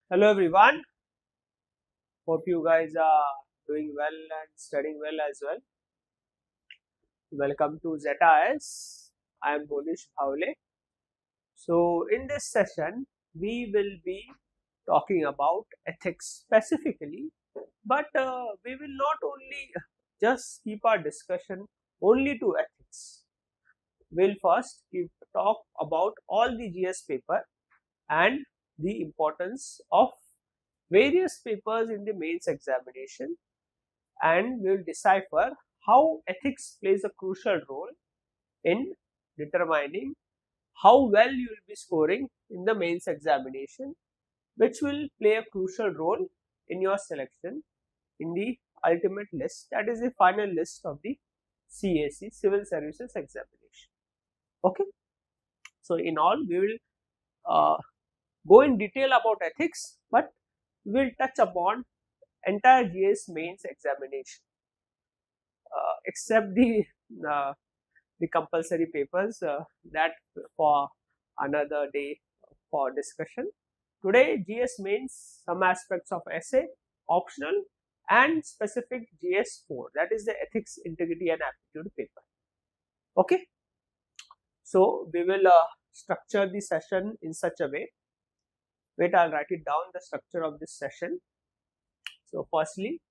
Hello everyone, hope you guys are doing well and studying well as well. Welcome to ZETA IAS. I am Monish Bhawale. So in this session, we will be talking about ethics specifically, but we will not only just keep our discussion only to ethics. We'll first talk about all the GS paper and the importance of various papers in the mains examination, and we will decipher how ethics plays a crucial role in determining how well you will be scoring in the mains examination, which will play a crucial role in your selection in the ultimate list, that is the final list of the CAC Civil Services Examination. Okay, so in all we will go in detail about ethics, but we will touch upon entire GS mains examination except uh, the compulsory papers, that for another day for discussion. Today GS mains some aspects of essay, optional and specific GS4, that is the ethics, integrity and aptitude paper. Okay, so we will structure the session in such a way. Wait, I'll write it down, the structure of this session. So firstly,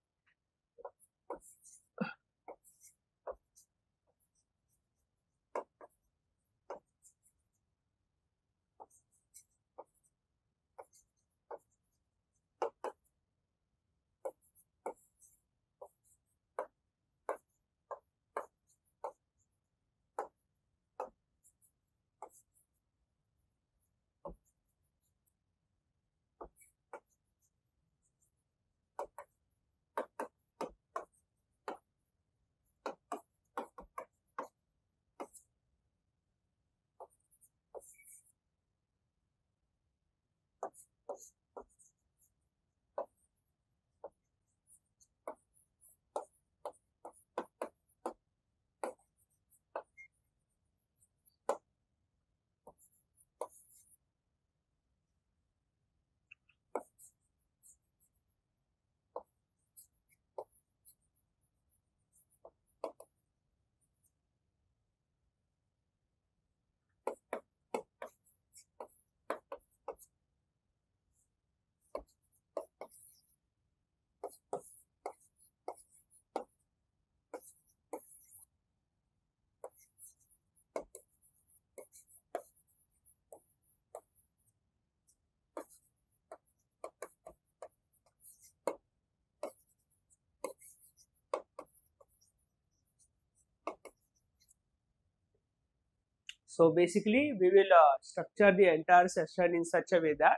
so basically we will structure the entire session in such a way that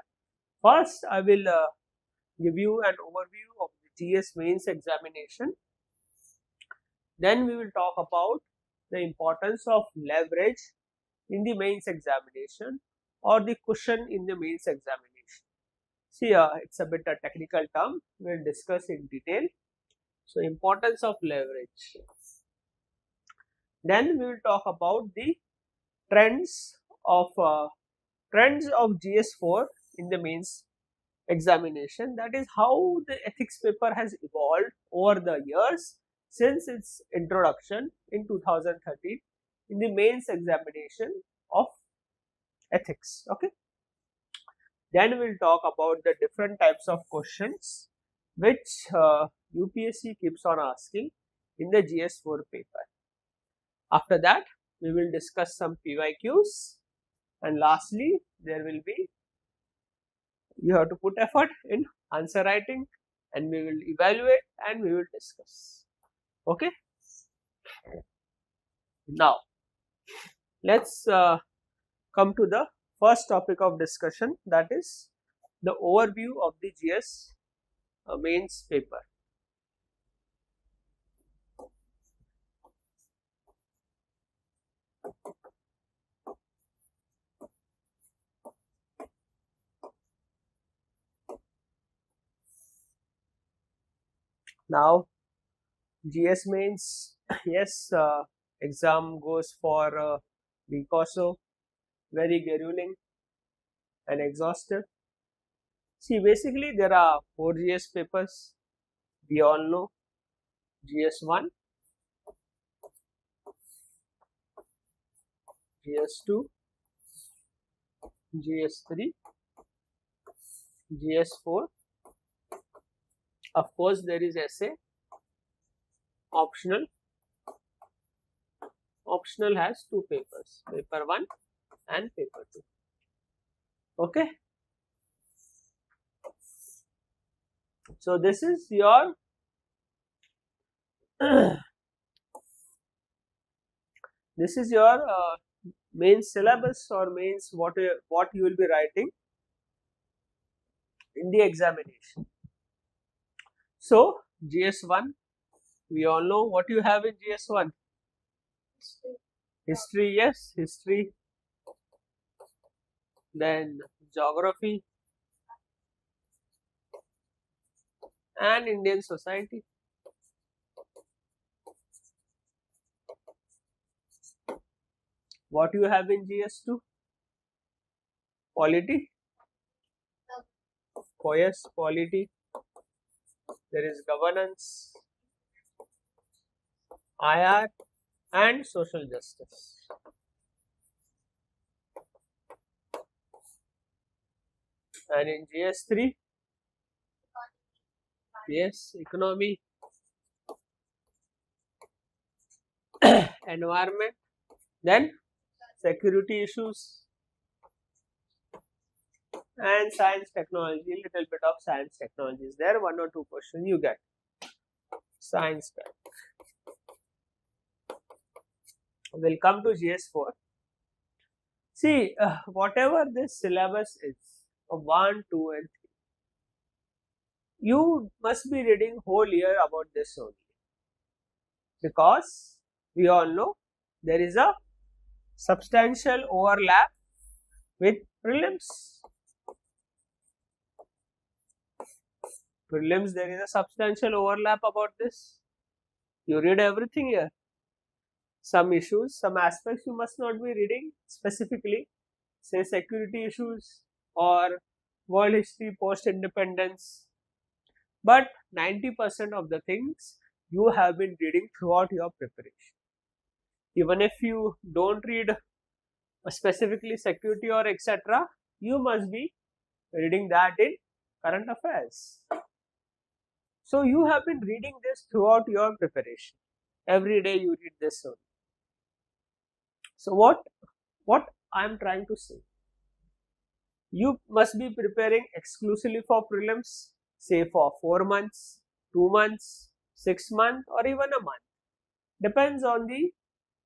first I will give you an overview of the GS mains examination. Then we will talk about the importance of leverage in the mains examination or the cushion in the mains examination. See, it's a bit a technical term, we will discuss in detail. So importance of leverage. Then we will talk about the trends of GS4 in the mains examination, that is how the ethics paper has evolved over the years since its introduction in 2013 in the mains examination of ethics. Okay, then we'll talk about the different types of questions which UPSC keeps on asking in the GS4 paper. After that we will discuss some PYQs, and lastly there will be, you have to put effort in answer writing, and we will evaluate and we will discuss. Okay, now let's come to the first topic of discussion, that is the overview of the GS mains paper. Now GS mains, yes, exam goes for a week or so, very grueling and exhaustive. See, basically there are 4 GS papers. We all know GS1, GS2, GS3, GS4. Of course, there is essay, optional. Optional has 2 papers, paper 1 and paper 2. Okay. So this is your main syllabus or mains what you will be writing in the examination. So GS1, we all know what you have in GS1. History, yes, history. Then geography and Indian society. What you have in GS2? Polity. Oh yes, polity. There is governance, IR and social justice. And in GS3, yes, economy, environment, then security issues and science technology. Little bit of science technology is there. 1 or 2 questions you get. Science tech. We'll come to GS4. See, whatever this syllabus is of 1, 2 and 3, you must be reading whole year about this only, because we all know there is a substantial overlap with prelims. Prelims, there is a substantial overlap about this. You read everything here. Some issues, some aspects you must not be reading specifically, say security issues or world history, post-independence. But 90% of the things you have been reading throughout your preparation. Even if you don't read specifically security or etc., you must be reading that in current affairs. So you have been reading this throughout your preparation. Every day you read this only. So what I am trying to say, you must be preparing exclusively for prelims, say for 4 months, 2 months, 6 months or even a month. Depends on the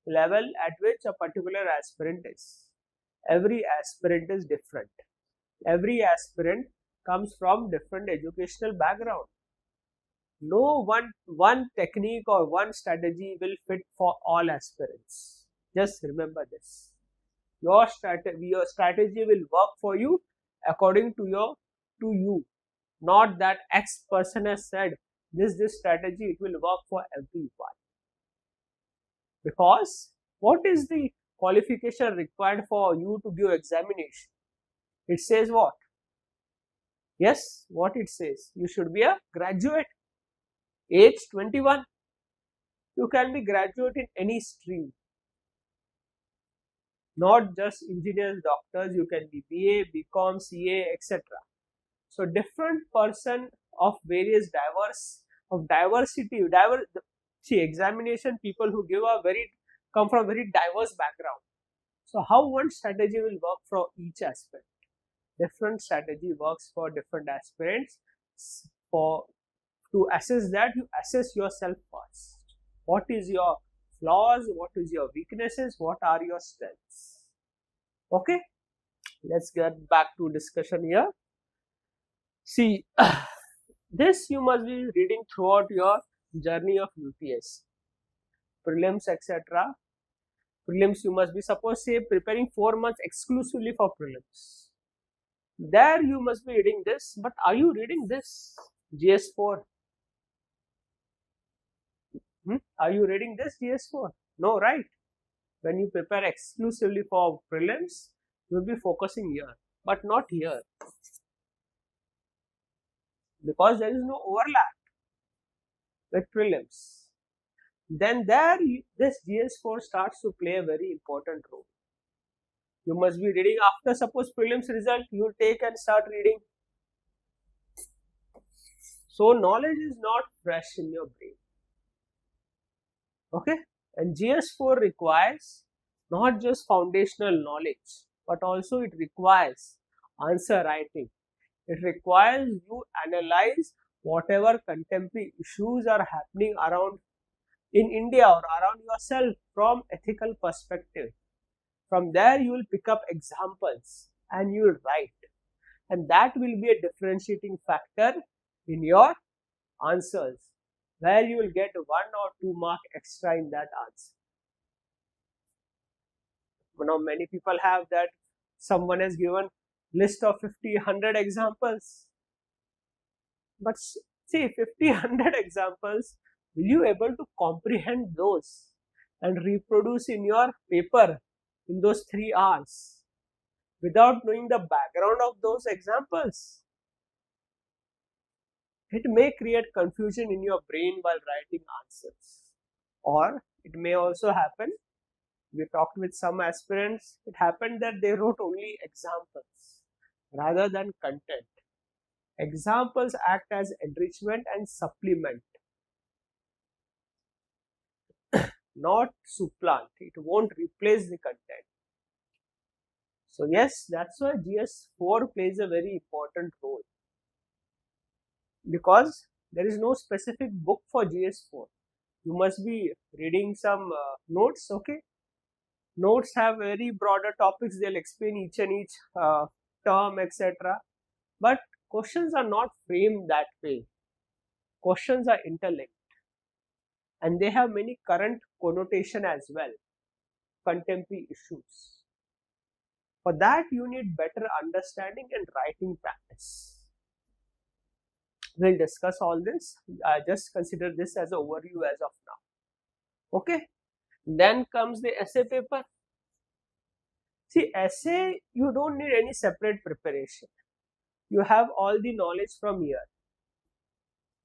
level at which a particular aspirant is. Every aspirant is different. Every aspirant comes from different educational background. No one technique or one strategy will fit for all aspirants. Just remember this. Your strategy will work for you according to you. Not that X person has said this strategy, it will work for everyone. Because what is the qualification required for you to give examination? It says what? Yes, what it says? You should be a graduate. Age 21. You can be graduate in any stream. Not just engineers, doctors, you can be BA, BCom, CA, etc. So different person of various diversity, see, examination people who give come from very diverse background. So how one strategy will work for each aspirant? Different strategy works for different aspirants. To assess that, you assess yourself first. What is your flaws? What is your weaknesses? What are your strengths? Okay, let's get back to discussion here. See, this you must be reading throughout your journey of UPSC, prelims, etc. Prelims you must be, suppose say preparing 4 months exclusively for prelims. There you must be reading this, but are you reading this GS4? Are you reading this GS4? No, right? When you prepare exclusively for prelims, you will be focusing here, but not here. because there is no overlap with prelims. Then there this GS4 starts to play a very important role. You must be reading after suppose prelims result, you take and start reading. So knowledge is not fresh in your brain. Okay, and GS4 requires not just foundational knowledge, but also it requires answer writing. It requires you analyze whatever contemporary issues are happening around in India or around yourself from ethical perspective. From there you will pick up examples and you will write, and that will be a differentiating factor in your answers, where you will get 1 or 2 mark extra in that answer. Now many people have that someone has given list of 50, 100 examples, but see 50, 100 examples, will you able to comprehend those and reproduce in your paper in those 3 hours without knowing the background of those examples? It may create confusion in your brain while writing answers. Or it may also happen, we talked with some aspirants, it happened that they wrote only examples rather than content. Examples act as enrichment and supplement, not supplant. It won't replace the content. So yes, that's why GS4 plays a very important role, because there is no specific book for GS4. You must be reading some notes. Okay, notes have very broader topics, they'll explain each and each term, etc. But questions are not framed that way. Questions are interlinked and they have many current connotation as well, contemporary issues. For that you need better understanding and writing practice. We'll discuss all this. Just consider this as an overview as of now. Okay. Then comes the essay paper. See, essay, you don't need any separate preparation. You have all the knowledge from here.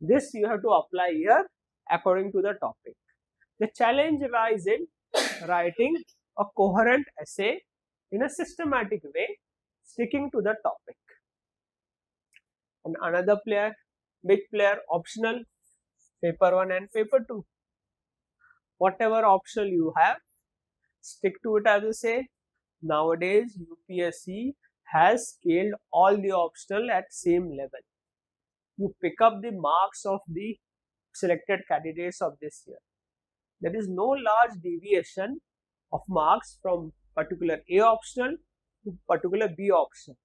This you have to apply here according to the topic. The challenge lies in writing a coherent essay in a systematic way, sticking to the topic. And another player, big player, optional, paper 1 and paper 2. Whatever optional you have, stick to it. As I say, nowadays UPSC has scaled all the optional at same level. You pick up the marks of the selected candidates of this year. There is no large deviation of marks from particular A optional to particular B optional.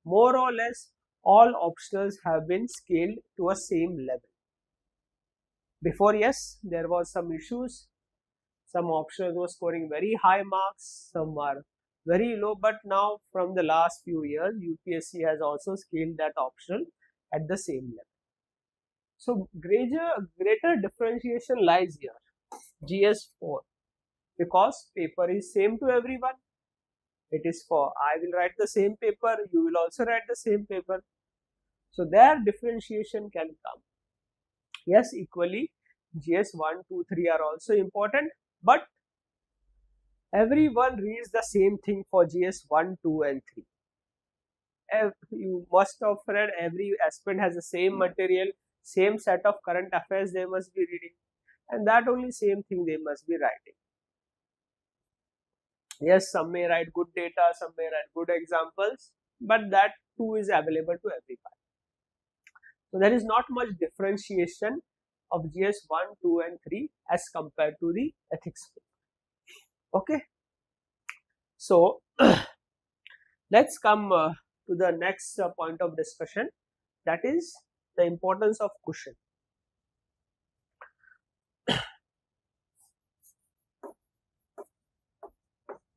More or less all optionals have been scaled to a same level. Before, yes, there was some issues. Some optionals were scoring very high marks, some are very low, but now from the last few years UPSC has also scaled that optional at the same level. So greater differentiation lies here, GS4, because paper is same to everyone. It is for, I will write the same paper, you will also write the same paper. So their differentiation can come. Yes, equally GS1, 2, 3 are also important, but everyone reads the same thing for GS1, 2 and 3. You must have read, every aspirant has the same material, same set of current affairs they must be reading, and that only same thing they must be writing. Yes, some may write good data, some may write good examples, but that too is available to everybody. So there is not much differentiation of GS1, 2 and 3 as compared to the ethics paper. Okay. So let's come to the next point of discussion, that is the importance of cushion.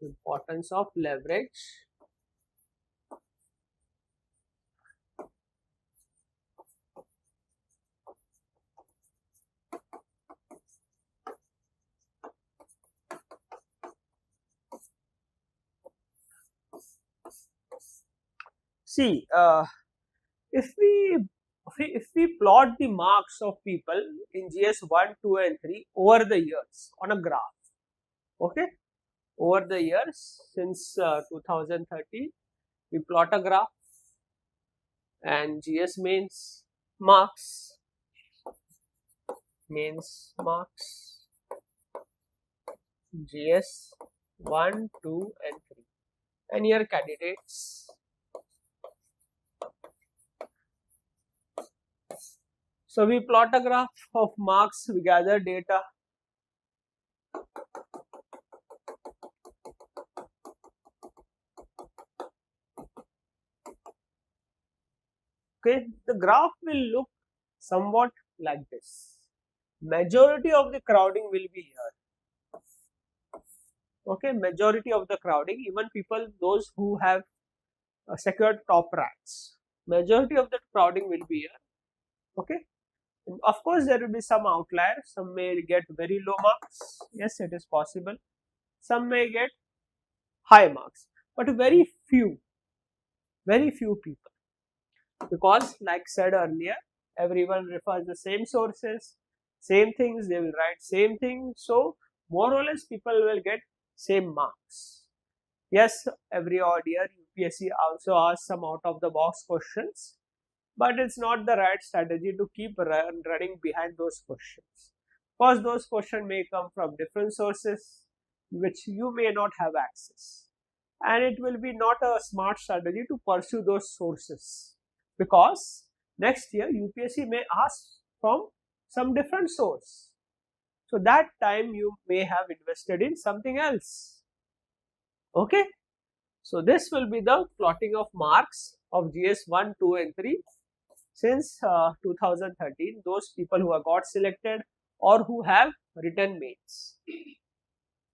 Importance of leverage. See, if we if we plot the marks of people in GS1, 2 and 3 over the years on a graph, okay, over the years since 2013, we plot a graph and GS mains GS 1, 2 and 3 and your candidates. So we plot a graph of marks, we gather data. Okay, the graph will look somewhat like this. Majority of the crowding will be here. Okay, majority of the crowding, even people, those who have secured top ranks, majority of the crowding will be here. Okay, and of course there will be some outliers. Some may get very low marks. Yes, it is possible. Some may get high marks, but very few people, because like said earlier, everyone refers the same sources, same things, they will write same thing, so more or less people will get same marks. Yes, every odd year UPSC also asks some out of the box questions, but it's not the right strategy to keep running behind those questions, because those questions may come from different sources which you may not have access, and it will be not a smart strategy to pursue those sources, because next year UPSC may ask from some different source. So that time you may have invested in something else. Okay. So this will be the plotting of marks of GS1, 2 and 3 since 2013, those people who have got selected or who have written mains.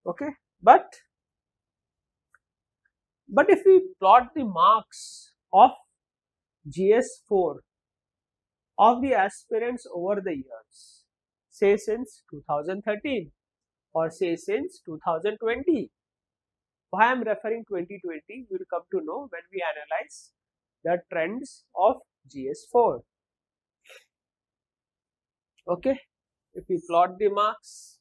Okay. But if we plot the marks of GS4 of the aspirants over the years, say since 2013 or say since 2020. Why I am referring 2020, we will come to know when we analyze the trends of GS4. Okay, if we plot the marks,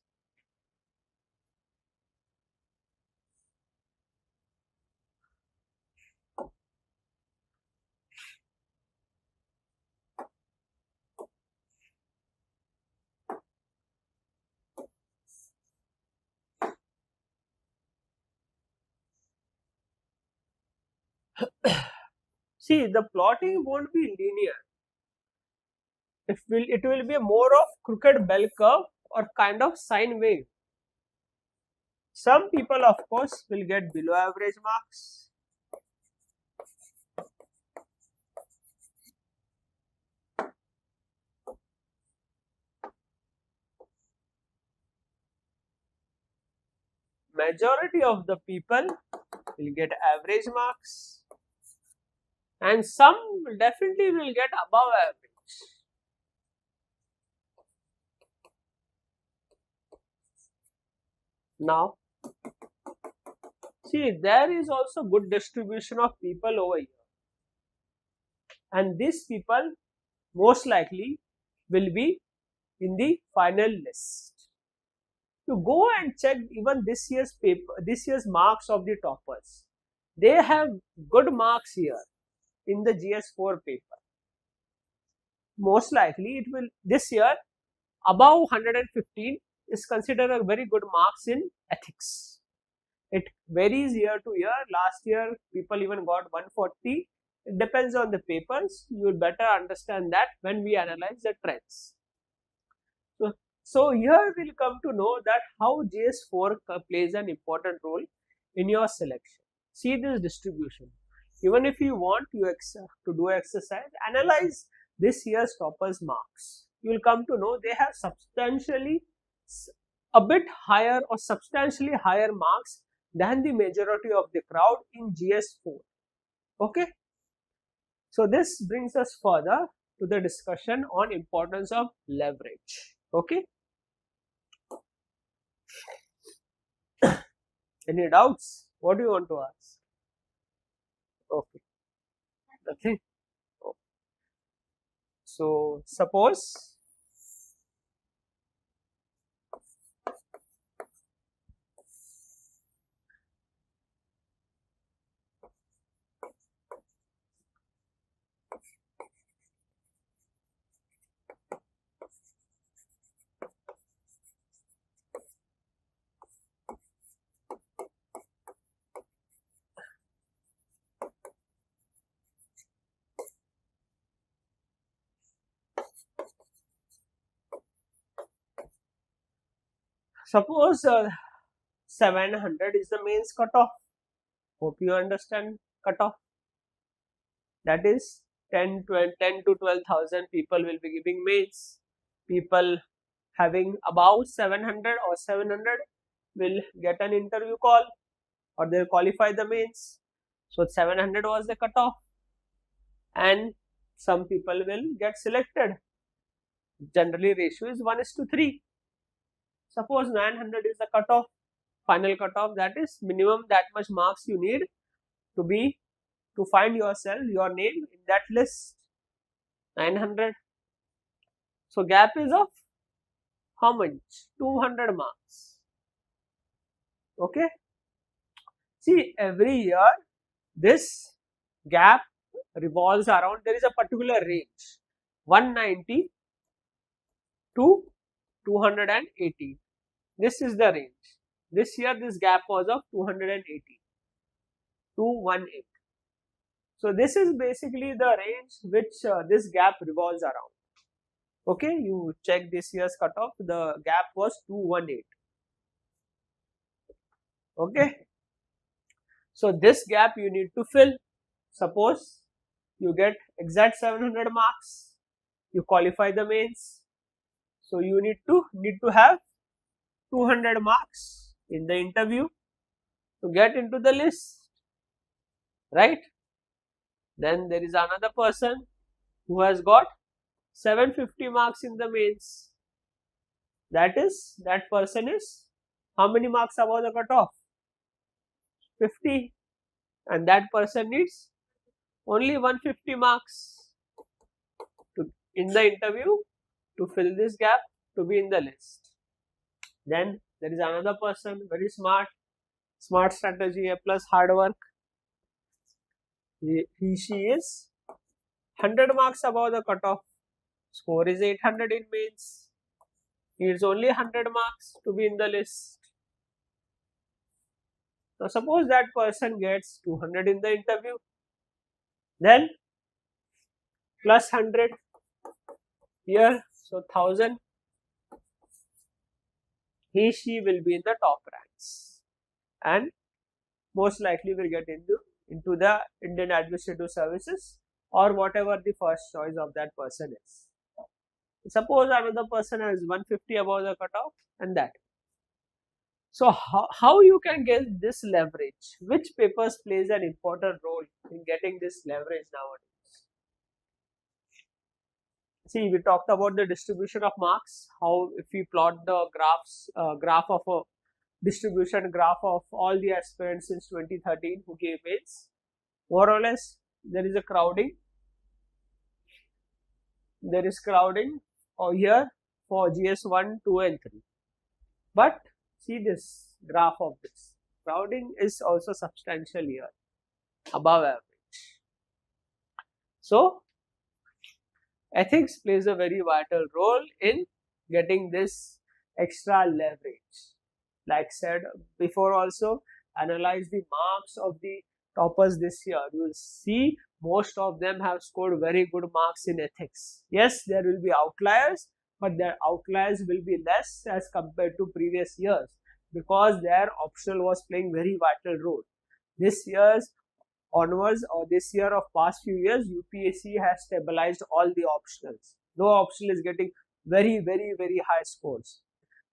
see, the plotting won't be linear. It will be more of crooked bell curve or kind of sine wave. Some people, of course, will get below average marks. Majority of the people will get average marks, and some definitely will get above average. Now, see, there is also good distribution of people over here, and these people most likely will be in the final list. You go and check even this year's paper, this year's marks of the toppers. They have good marks here in the GS4 paper. Most likely it will this year above 115 is considered a very good marks in ethics. It varies year to year. Last year people even got 140. It depends on the papers. You will better understand that when we analyze the trends. So here we'll come to know that how GS4 plays an important role in your selection. See this distribution. Even if you want to do exercise, analyze this year's toppers marks. You will come to know they have substantially a bit higher or substantially higher marks than the majority of the crowd in GS4. Okay. So this brings us further to the discussion on importance of leverage. Okay. Any doubts? What do you want to ask? Okay. Nothing. Okay. So suppose suppose 700 is the mains cutoff. Hope you understand cutoff. That is 10 to 12,000 people will be giving mains. People having about 700 or 700 will get an interview call or they'll qualify the mains. So 700 was the cutoff and some people will get selected. Generally ratio is 1:3. Suppose 900 is the cutoff, final cutoff, that is minimum that much marks you need to find yourself, your name in that list. 900. So gap is of how much? 200 marks. Okay. See, every year this gap revolves around, there is a particular range, 190 to 280. This is the range. This year this gap was of 280 to 180. So this is basically the range which this gap revolves around. Okay, you check this year's cutoff, the gap was 218. Okay, so this gap you need to fill. Suppose you get exact 700 marks, you qualify the mains, so you need to have 200 marks in the interview to get into the list, right? Then there is another person who has got 750 marks in the mains. That person is how many marks above the cutoff? 50, and that person needs only 150 marks in the interview to fill this gap to be in the list. Then there is another person, very smart strategy plus hard work. She is 100 marks above the cutoff. Score is 800 in mains. He needs only 100 marks to be in the list. Now suppose that person gets 200 in the interview, then plus 100 here, so 1000. She will be in the top ranks and most likely will get into the Indian Administrative Services or whatever the first choice of that person is. Suppose another person has 150 above the cutoff and that. So how you can get this leverage? Which papers plays an important role in getting this leverage nowadays? See, we talked about the distribution of marks, how if we plot the graph of a distribution graph of all the aspirants since 2013 who gave mains, more or less there is a crowding. There is crowding here for GS1, 2 and 3. But see this graph of this. Crowding is also substantial here, above average. So ethics plays a very vital role in getting this extra leverage. Like said before also, analyze the marks of the toppers this year. You will see most of them have scored very good marks in ethics. Yes, there will be outliers, but their outliers will be less as compared to previous years because their optional was playing very vital role. This year's onwards or this year of past few years, UPSC has stabilized all the optionals. No optional is getting very high scores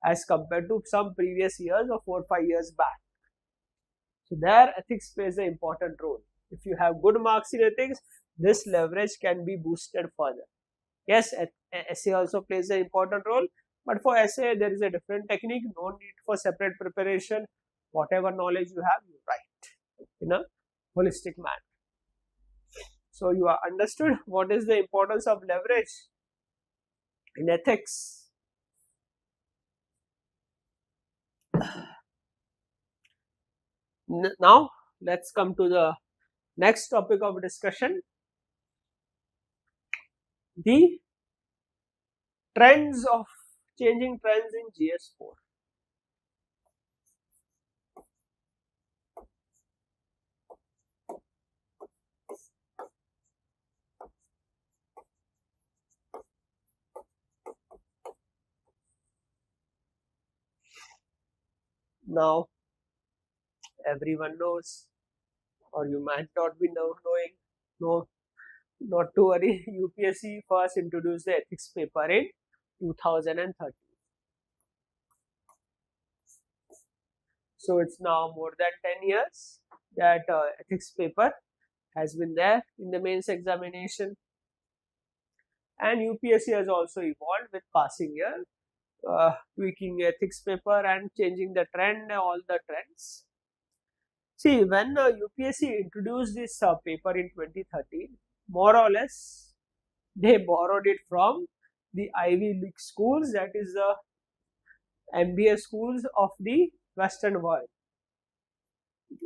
as compared to some previous years or 4 or 5 years back. So there ethics plays an important role. If you have good marks in ethics, this leverage can be boosted further. Yes, essay also plays an important role, but for essay there is a different technique, no need for separate preparation. Whatever knowledge you have, you write in a holistic manner. So you are understood what is the importance of leverage in ethics. Now let's come to the next topic of discussion, the trends of changing trends in GS4. Now everyone knows, or you might not be knowing, no, not to worry, UPSC first introduced the ethics paper in 2013. So it's now more than 10 years that ethics paper has been there in the mains examination, and UPSC has also evolved with passing year, tweaking ethics paper and changing the trend, all the trends. See, when UPSC introduced this paper in 2013, more or less they borrowed it from the Ivy League schools, that is the MBA schools of the Western world.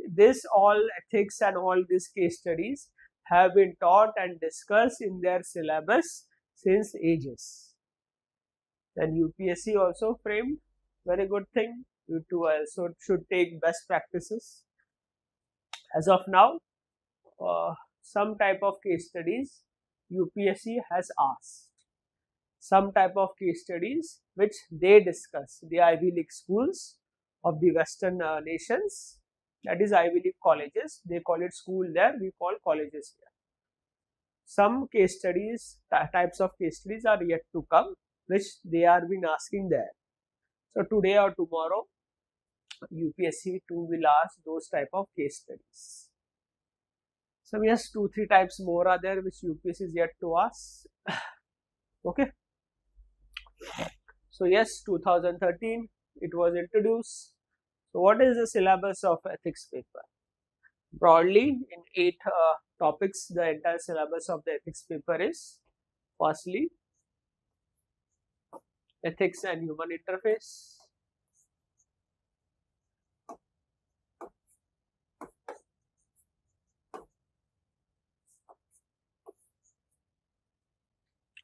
This all ethics and all these case studies have been taught and discussed in their syllabus since ages. Then UPSC also framed very good thing. You too also should take best practices. As of now, some type of case studies UPSC has asked, some type of case studies which they discuss, the Ivy League schools of the Western nations, that is Ivy League colleges. They call it school there, we call colleges here. Some case studies, types of case studies are yet to come, which they are been asking there. So today or tomorrow, UPSC too will ask those type of case studies. So yes, 2-3 types more are there which UPSC is yet to ask. Okay. So yes, 2013 it was introduced. So what is the syllabus of ethics paper? Broadly, in 8 topics, the entire syllabus of the ethics paper is: firstly, ethics and human interface.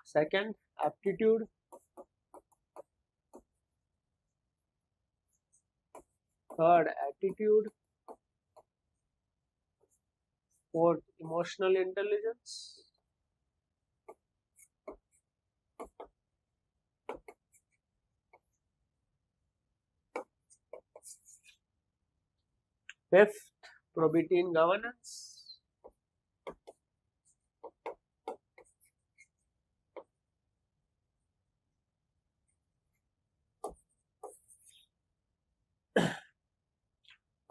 Second, aptitude. Third, attitude. Fourth, emotional intelligence. Fifth, probity in governance.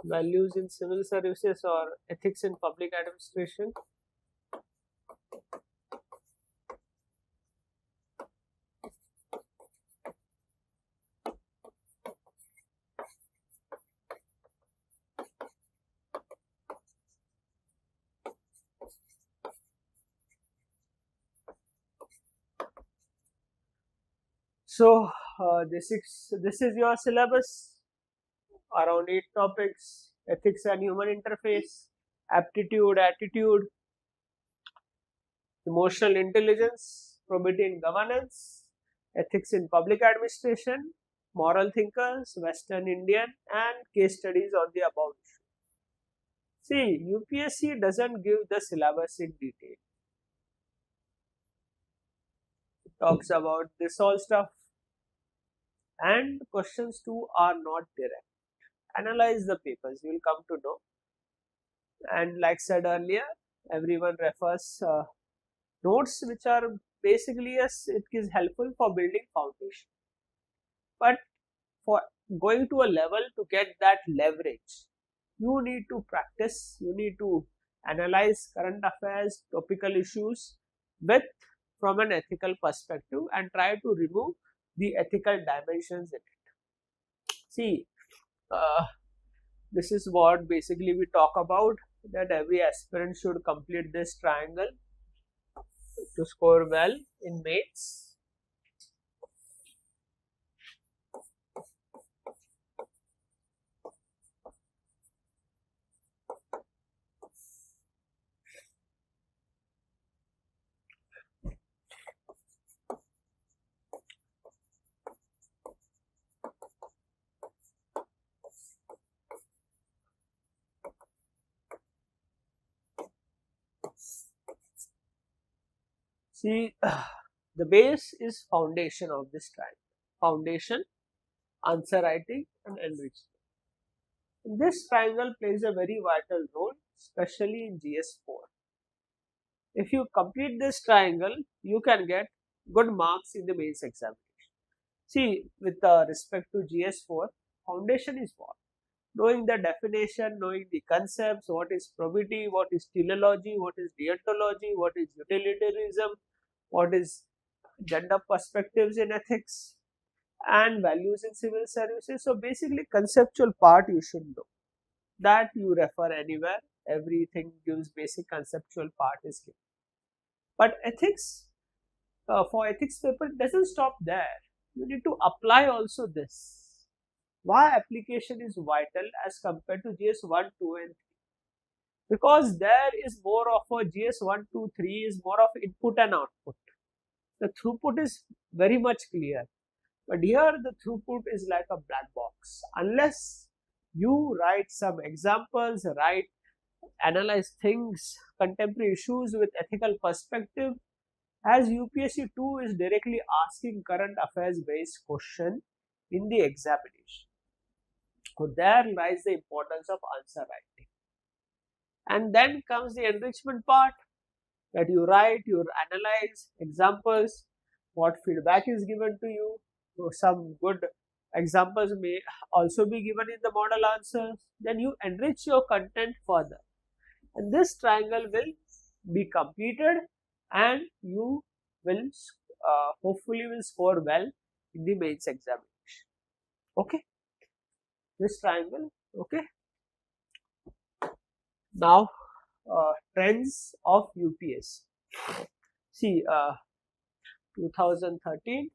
Values in civil services or ethics in public administration. So this is your syllabus, around 8 topics: ethics and human interface, aptitude, attitude, emotional intelligence, probity in governance, ethics in public administration, moral thinkers, Western Indian, and case studies on the above issue. See, UPSC doesn't give the syllabus in detail. It talks about this all stuff, and questions too are not direct. Analyze the papers, you will come to know. And like said earlier, everyone refers notes which are basically, yes, it is helpful for building foundation, but for going to a level to get that leverage, you need to practice, you need to analyze current affairs, topical issues with from an ethical perspective and try to remove the ethical dimensions in it. See, this is what basically we talk about, that every aspirant should complete this triangle to score well in mains. See, the base is foundation of this triangle. Foundation, answer writing and enrichment. This triangle plays a very vital role, especially in GS4. If you complete this triangle, you can get good marks in the mains examination. See, with respect to GS4, foundation is what? Knowing the definition, knowing the concepts, what is probity, what is teleology, what is deontology, what is utilitarianism, what is gender perspectives in ethics, and values in civil services. So basically, conceptual part you should know. That you refer anywhere. Everything gives basic conceptual part is given. But ethics, for ethics paper, it doesn't stop there. You need to apply also this. Why application is vital as compared to GS1, 2 and 3? Because there is more of a GS1, 2, 3 is more of input and output. The throughput is very much clear. But here the throughput is like a black box. Unless you write some examples, analyze things, contemporary issues with ethical perspective, as UPSC 2 is directly asking current affairs based question in the examination. So there lies the importance of answer writing. And then comes the enrichment part, that you write, you analyze examples, what feedback is given to you. So some good examples may also be given in the model answers. Then you enrich your content further. And this triangle will be completed and you will hopefully will score well in the mains examination. Okay, this triangle. Okay, now trends of UPSC. See, 2013.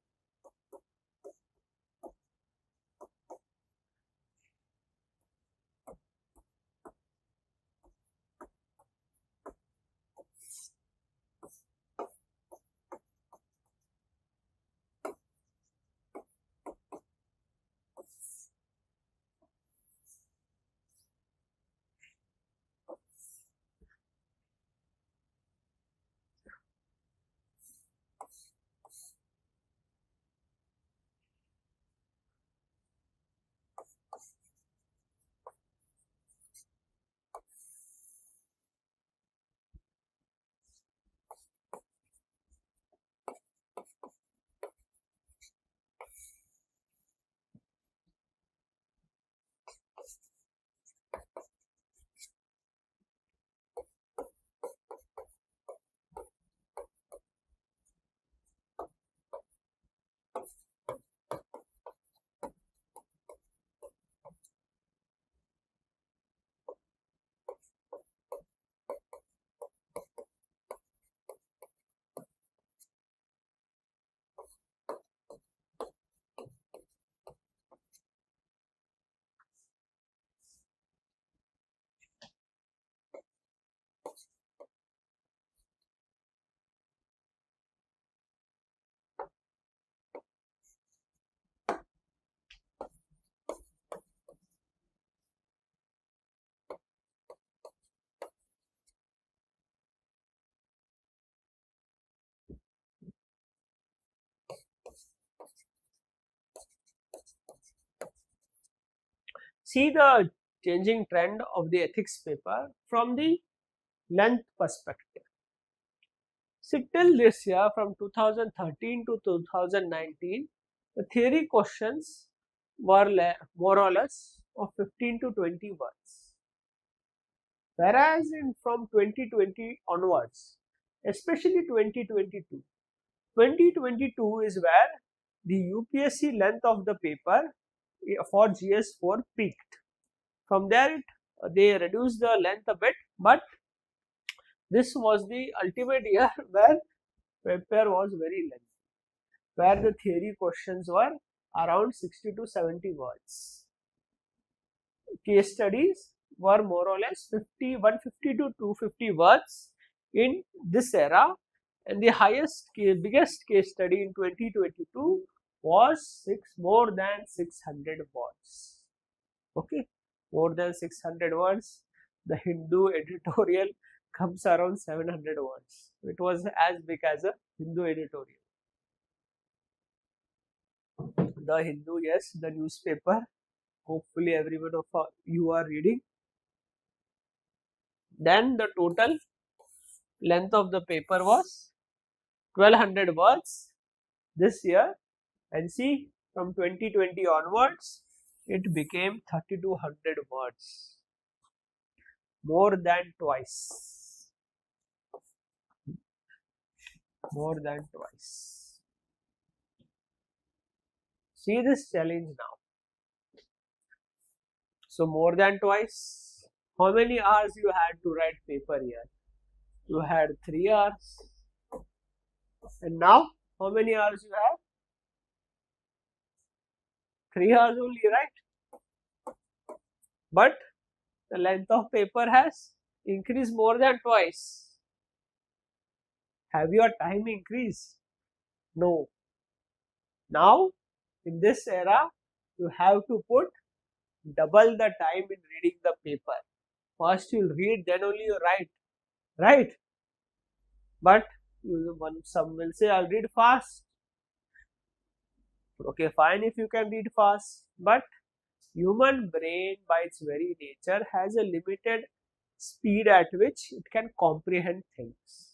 See the changing trend of the ethics paper from the length perspective. See, till this year, from 2013 to 2019, the theory questions were more or less of 15 to 20 words. Whereas from 2020 onwards, especially 2022 is where the UPSC length of the paper for GS4 peaked. From there, they reduced the length a bit, but this was the ultimate year where paper was very lengthy, where the theory questions were around 60 to 70 words. Case studies were more or less 150 to 250 words in this era, and the biggest case study in 2022 was more than 600 words. Okay, more than 600 words. The Hindu editorial comes around 700 words. It was as big as a Hindu editorial. The Hindu, yes, the newspaper. Hopefully everyone of you are reading. Then the total length of the paper was 1200 words this year, and see, from 2020 onwards it became 3200 words, more than twice. See this challenge now. So more than twice. How many hours you had to write paper here? You had 3 hours. And now how many hours you have? 3 hours only, right? But the length of paper has increased more than twice. Have your time increased? No. Now in this era you have to put double the time in reading the paper. First you'll read, then only you write, right? But some will say, I'll read fast. Okay, fine if you can read fast, but human brain by its very nature has a limited speed at which it can comprehend things.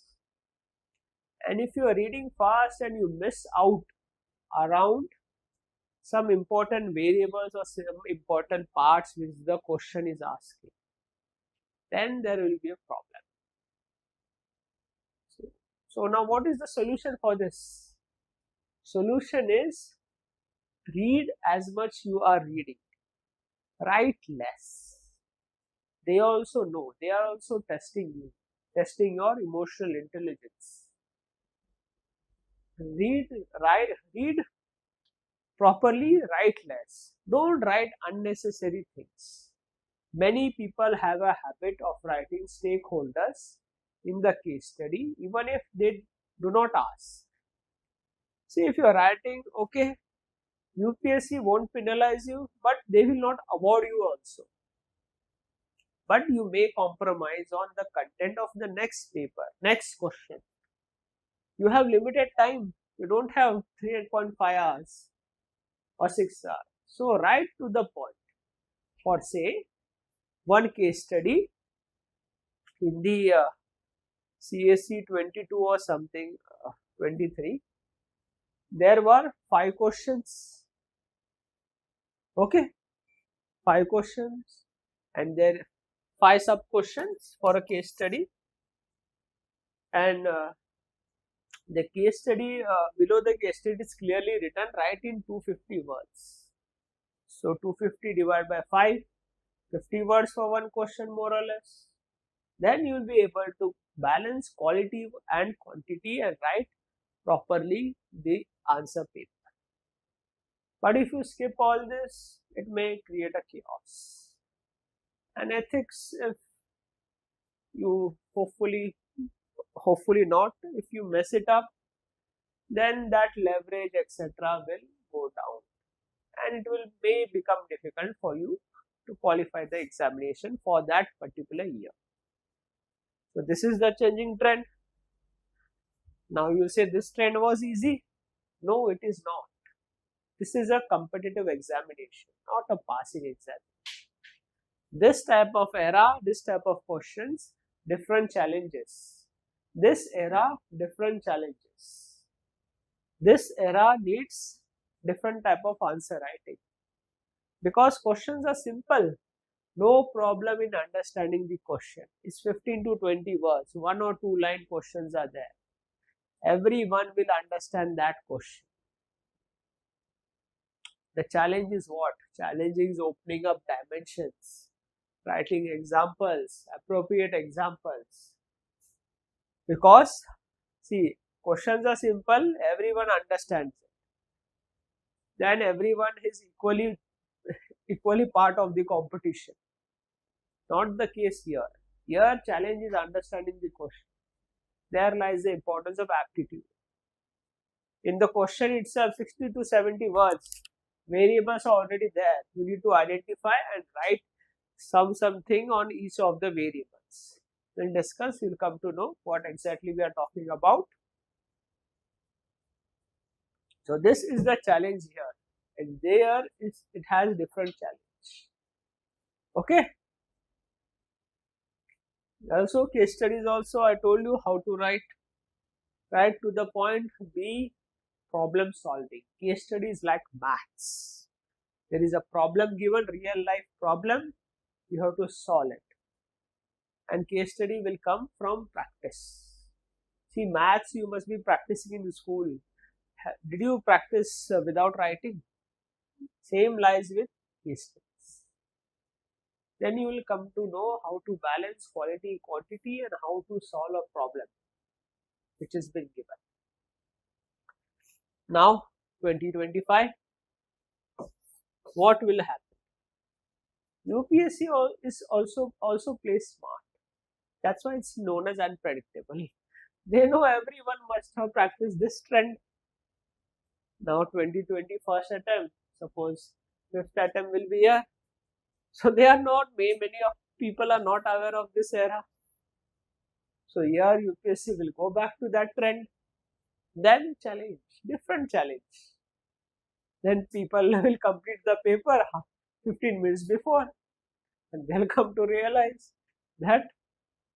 And if you are reading fast and you miss out around some important variables or some important parts which the question is asking, then there will be a problem. So now what is the solution for this? Solution is read as much you are reading, write less. They also know, they are also testing you, testing your emotional intelligence. Read properly, write less. Don't write unnecessary things. Many people have a habit of writing stakeholders in the case study even if they do not ask. See, if you are writing, okay, UPSC won't penalize you, but they will not award you also. But you may compromise on the content of the next paper, next question. You have limited time. You don't have 3.5 hours or 6 hours. So write to the point. For say, one case study in the CSC 22 or something, 23, there were 5 questions. Okay, 5 questions, and there 5 sub questions for a case study, and the case study, below the case study is clearly written, write in 250 words. So 250 divided by 5, 50 words for one question more or less. Then you will be able to balance quality and quantity and write properly the answer paper. But if you skip all this, it may create a chaos. And ethics, if you hopefully not, if you mess it up, then that leverage etc. will go down and it may become difficult for you to qualify the examination for that particular year. So this is the changing trend. Now you say this trend was easy. No, it is not. This is a competitive examination, not a passing exam. This type of era, this type of questions, different challenges. This era, different challenges. This era needs different type of answer writing. Because questions are simple, no problem in understanding the question. It's 15 to 20 words, 1 or 2 line questions are there. Everyone will understand that question. The challenge is what? Challenge is opening up dimensions, writing examples, appropriate examples. Because, see, questions are simple, everyone understands it. Then everyone is equally part of the competition. Not the case here. Here, challenge is understanding the question. There lies the importance of aptitude. In the question itself, 60 to 70 words, variables are already there. You need to identify and write something on each of the variables. We'll discuss, we'll come to know what exactly we are talking about. So this is the challenge here, and there is it has different challenge. Okay. Also case studies also I told you how to write to the point, be problem solving. Case studies like maths. There is a problem given, real life problem, you have to solve it. And case study will come from practice. See, maths you must be practicing in the school. Did you practice without writing? Same lies with case studies. Then you will come to know how to balance quality, quantity, and how to solve a problem which has been given. Now 2025, what will happen? UPSC is also plays smart. That's why it's known as unpredictable. They know everyone must have practiced this trend. Now 2020 first attempt, suppose 5th attempt will be here. So they are not, many of people are not aware of this era. So here UPSC will go back to that trend. Then challenge, different challenge. Then people will complete the paper 15 minutes before, and they'll come to realize that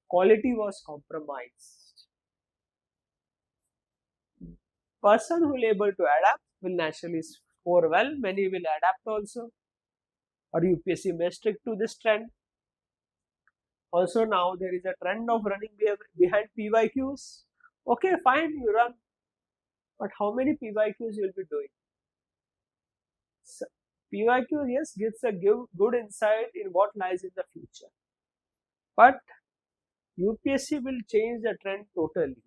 quality was compromised. Person who will able to adapt will naturally score well. Many will adapt also, or UPSC may stick to this trend. Also now there is a trend of running behind PYQs. Okay, fine, you run, but how many PYQs you will be doing? So, PYQ, yes, gives a good insight in what lies in the future, but UPSC will change the trend totally.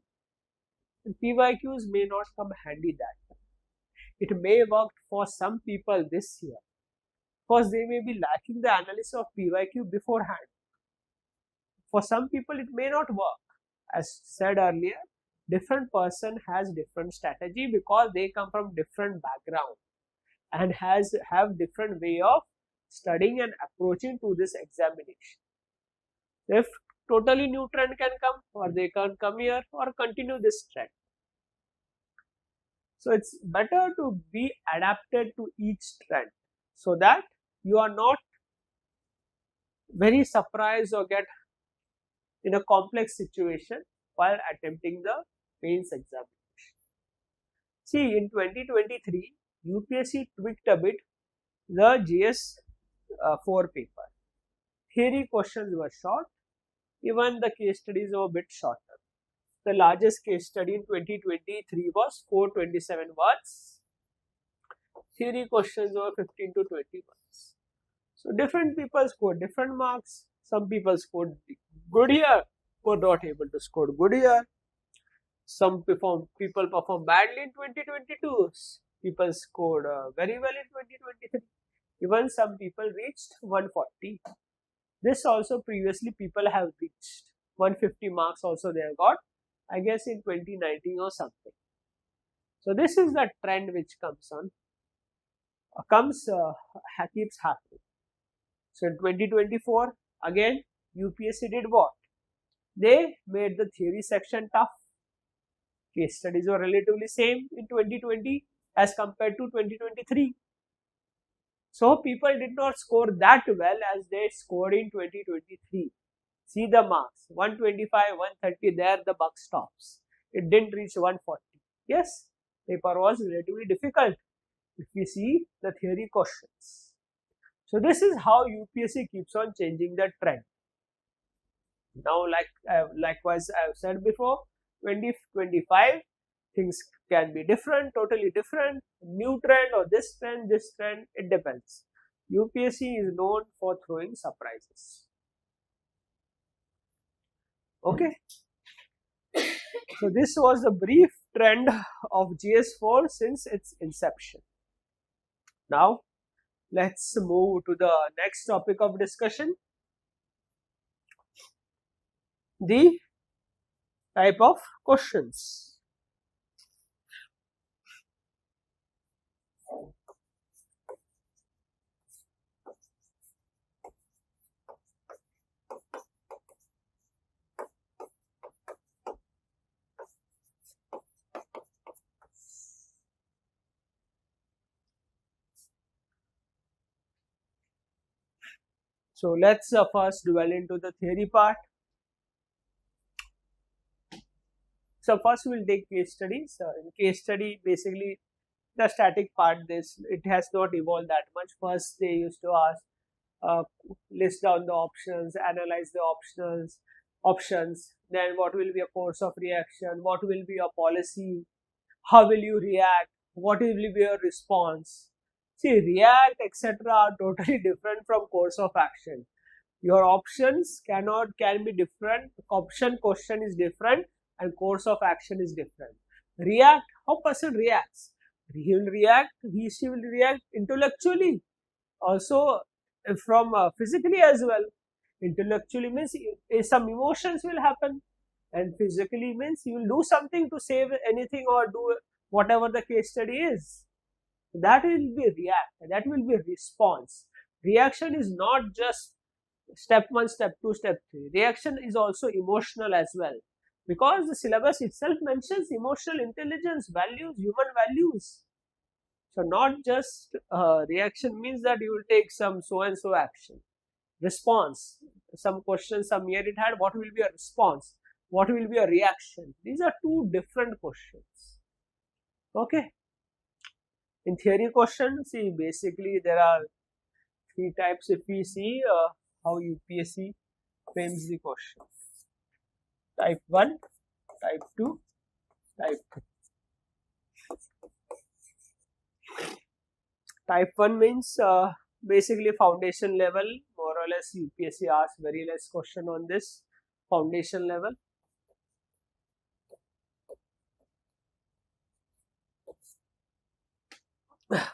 And PYQs may not come handy that time. It may work for some people this year, because they may be lacking the analysis of PYQ beforehand. For some people it may not work. As said earlier, different person has different strategy because they come from different background and have different way of studying and approaching to this examination. If totally new trend can come, or they can come here or continue this trend. So it's better to be adapted to each trend so that you are not very surprised or get in a complex situation while attempting the mains examination. See, in 2023, UPSC tweaked a bit the GS4 paper. Theory questions were short, even the case studies were a bit shorter. The largest case study in 2023 was 427 words. Theory questions were 15 to 20 words. So different people scored different marks. Some people scored good here, were not able to score good here. Some people performed badly in 2022. People scored very well in 2023. Even some people reached 140. This also previously people have reached 150 marks also they have got, I guess in 2019 or something. So this is the trend which keeps happening. So in 2024 again UPSC did what? They made the theory section tough. Case studies were relatively same in 2020 as compared to 2023. So people did not score that well as they scored in 2023. See the marks, 125, 130, there the buck stops. It didn't reach 140. Yes, paper was relatively difficult if we see the theory questions. So this is how UPSC keeps on changing the trend. Now likewise I have said before, 2025 things can be different, totally different, new trend or this trend, it depends. UPSC is known for throwing surprises. Okay. So this was a brief trend of GS4 since its inception. Now let's move to the next topic of discussion, the type of questions. So let's first dwell into the theory part. So first we will take case studies. In case study, basically the static part, it has not evolved that much. First they used to ask, list down the options, analyze the options, then what will be a course of reaction, what will be a policy, how will you react, what will be your response. See, react, etc. are totally different from course of action. Your options can be different, option question is different, and course of action is different. React, how person reacts? He will react, she will react intellectually, also from physically as well. Intellectually means some emotions will happen, and physically means you will do something to save anything or do whatever the case study is. That will be react, that will be response. Reaction is not just step 1, step 2, step 3. Reaction is also emotional as well, because the syllabus itself mentions emotional intelligence, values, human values. So not just reaction means that you will take some so and so action. Response, some questions, some year it had, what will be a response, what will be a reaction. These are two different questions. Okay. In theory question, see, basically there are 3 types. If we see how UPSC frames the question: type 1, type 2, type 3. Type 1 means basically foundation level, more or less. UPSC asks very less question on this foundation level.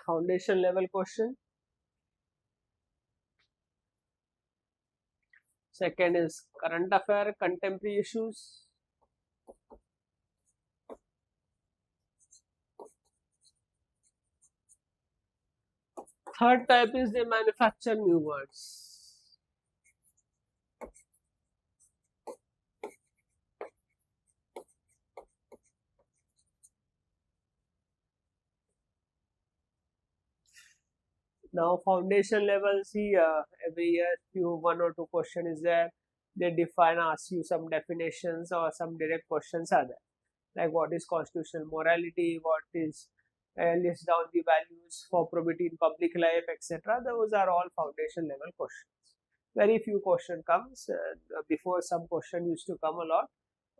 Foundation level question. Second is current affair, contemporary issues. Third type is they manufacture new words. Now foundation level, see, every year few 1 or 2 question is there. They define, ask you some definitions or some direct questions are there, like what is constitutional morality, what is list down the values for probity in public life, etc. Those are all foundation level questions. Very few question comes. Before some question used to come a lot.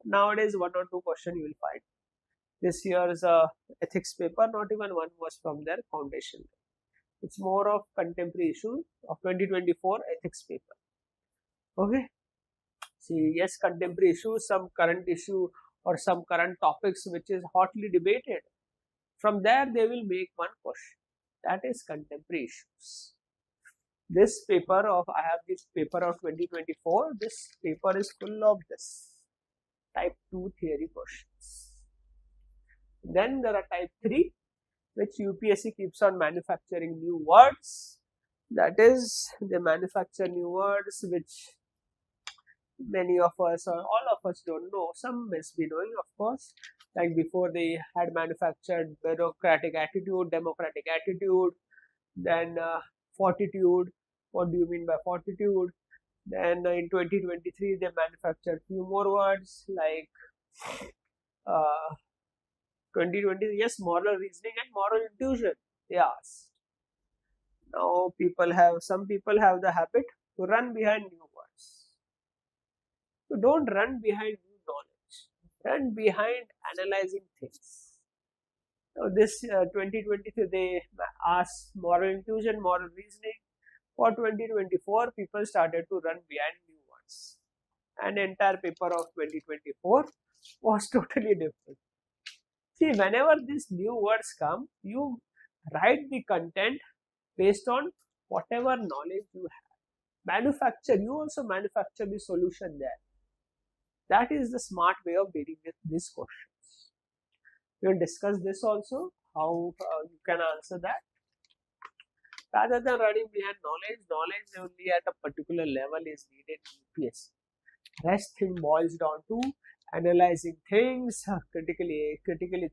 Nowadays 1 or 2 question you will find. This year's ethics paper, not even one was from their foundation. It's more of contemporary issue of 2024 ethics paper. Okay. See, yes, contemporary issue, some current issue or some current topics which is hotly debated. From there they will make one question. That is contemporary issues. This paper I have this paper of 2024. This paper is full of this type 2 theory questions. Then there are type 3, which UPSC keeps on manufacturing new words. That is, they manufacture new words which many of us or all of us don't know. Some must be knowing, of course. Like before they had manufactured bureaucratic attitude, democratic attitude, then fortitude. What do you mean by fortitude? Then in 2023 they manufactured few more words like 2020, yes, moral reasoning and moral intuition. Yes. Now some people have the habit to run behind new words. So don't run behind new knowledge. Run behind analyzing things. Now this 2023 they asked moral intuition, moral reasoning. For 2024 people started to run behind new words. And the entire paper of 2024 was totally different. See, whenever these new words come, you write the content based on whatever knowledge you have. You also manufacture the solution there. That is the smart way of dealing with these questions. We will discuss this also, how you can answer that. Rather than running behind knowledge only at a particular level is needed in UPSC. Rest thing boils down to analyzing things, critically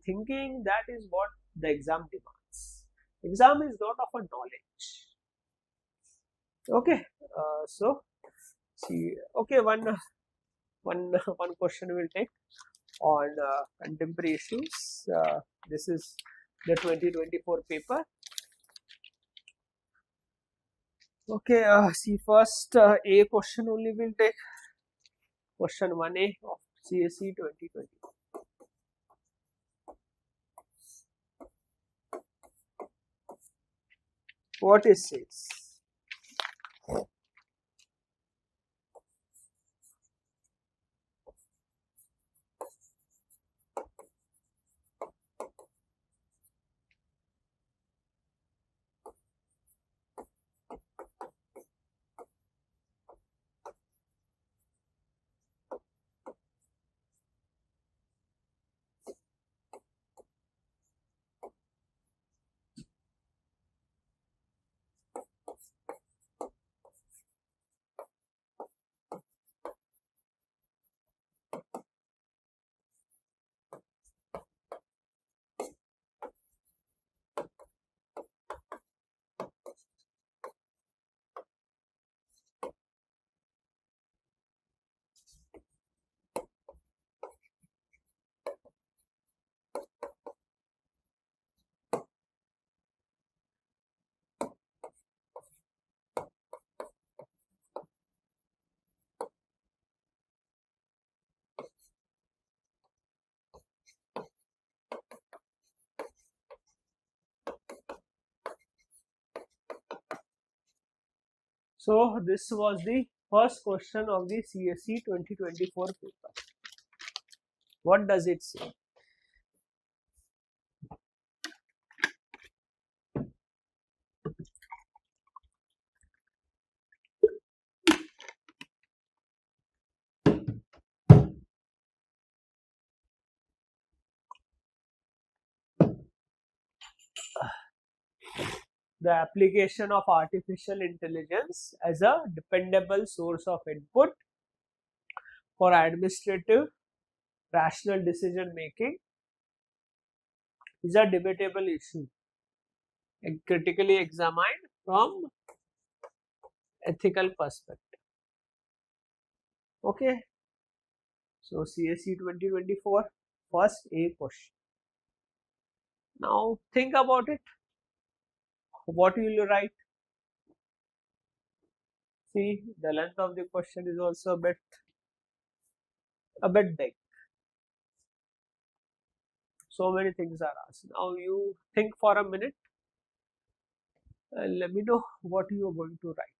thinking. That is what the exam demands. Exam is not of a knowledge. Okay, so see, okay, one question we will take on contemporary issues. This is the 2024 paper. Okay, see, first A question only will take, question 1A of CSE 2020. What it says? So this was the first question of the CSE 2024 paper. What does it say? The application of artificial intelligence as a dependable source of input for administrative rational decision making is a debatable issue and critically examined from ethical perspective. Okay, so CSE 2024 first A question. Now think about it. What will you write? See, the length of the question is also a bit big. So many things are asked. Now you think for a minute. Let me know what you are going to write.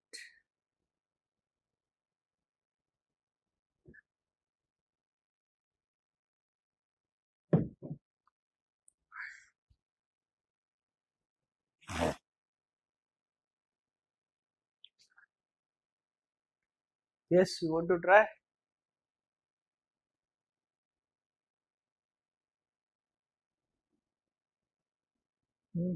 Yes, you want to try? Hmm.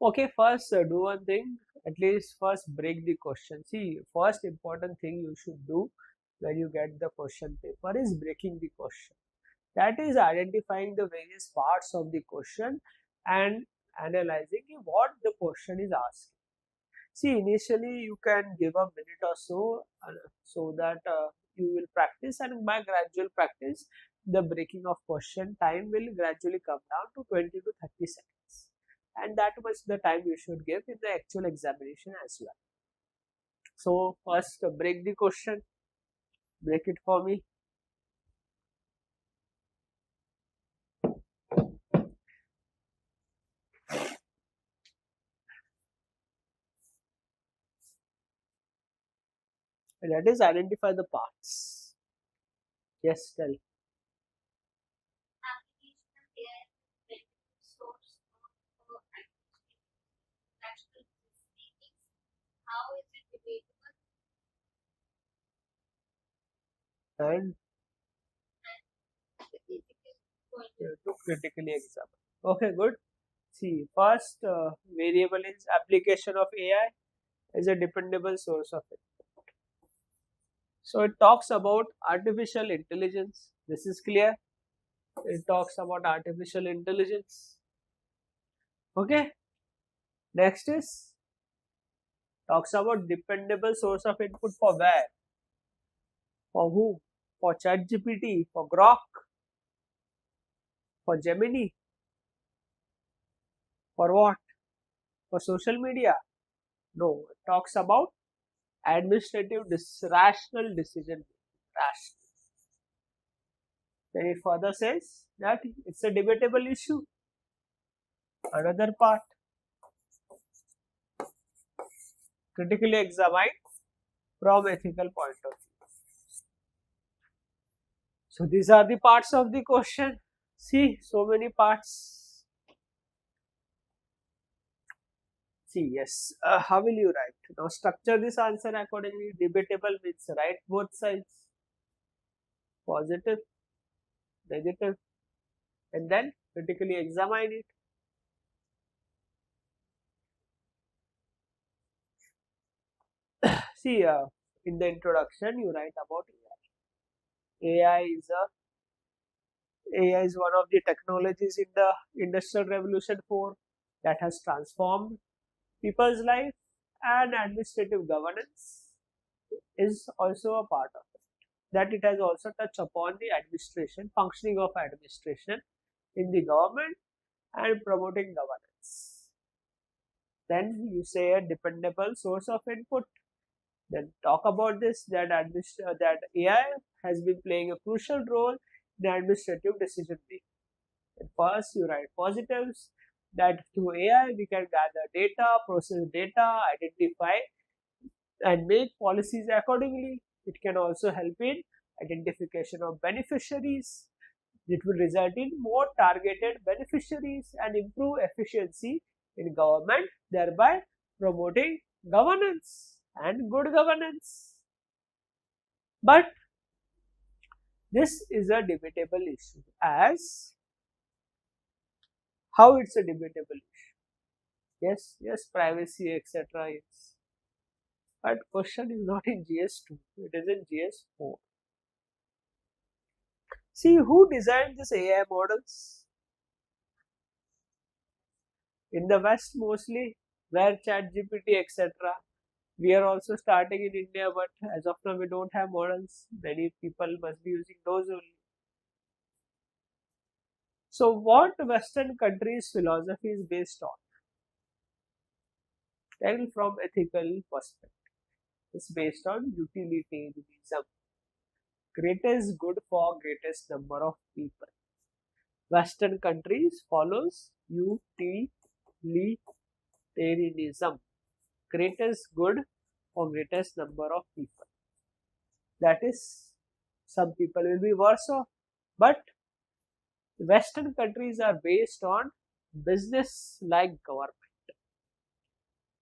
Okay, first do one thing. At least first break the question. See, first important thing you should do when you get the question paper is breaking the question. That is identifying the various parts of the question and analyzing what the question is asking. See, initially you can give a minute or so so that you will practice, and by gradual practice, the breaking of question time will gradually come down to 20 to 30 seconds. And that much the time you should give in the actual examination as well. So, first break the question, break it for me. And that is identify the parts. Yes, tell. and to critically examine. Okay, good. See, first variable is application of AI is a dependable source of it. So it talks about artificial intelligence. This is clear. It talks about artificial intelligence. Okay. Next is talks about dependable source of input for where, for who, for ChatGPT, for Grok, for Gemini, for what, for social media. No, it talks about administrative rational decision. Rational. Then it further says that it's a debatable issue. Another part, critically examined from ethical point of view. So these are the parts of the question. See, so many parts. See, yes. How will you write? Now structure this answer accordingly. Debatable means write both sides. Positive, negative, and then critically examine it. See, in the introduction, you write about AI. AI is one of the technologies in the Industrial Revolution 4 that has transformed people's life, and administrative governance is also a part of it. That it has also touched upon the administration, functioning of administration in the government and promoting governance. Then you say a dependable source of input. Then talk about this that AI has been playing a crucial role in administrative decision making. And first, you write positives that through AI we can gather data, process data, identify and make policies accordingly. It can also help in identification of beneficiaries. It will result in more targeted beneficiaries and improve efficiency in government, thereby promoting governance and good governance. But this is a debatable issue. As how it's a debatable issue? Yes, privacy, etc. Yes. But question is not in GS2, it is in GS4. See, who designed this AI models? In the West mostly, where ChatGPT, etc. We are also starting in India, but as of now we don't have models. Many people must be using those only. So what Western countries' philosophy is based on? Well, from ethical perspective, it's based on utilitarianism. Greatest good for greatest number of people. Western countries follows utilitarianism. Greatest good for greatest number of people. That is, some people will be worse off, but Western countries are based on business like government.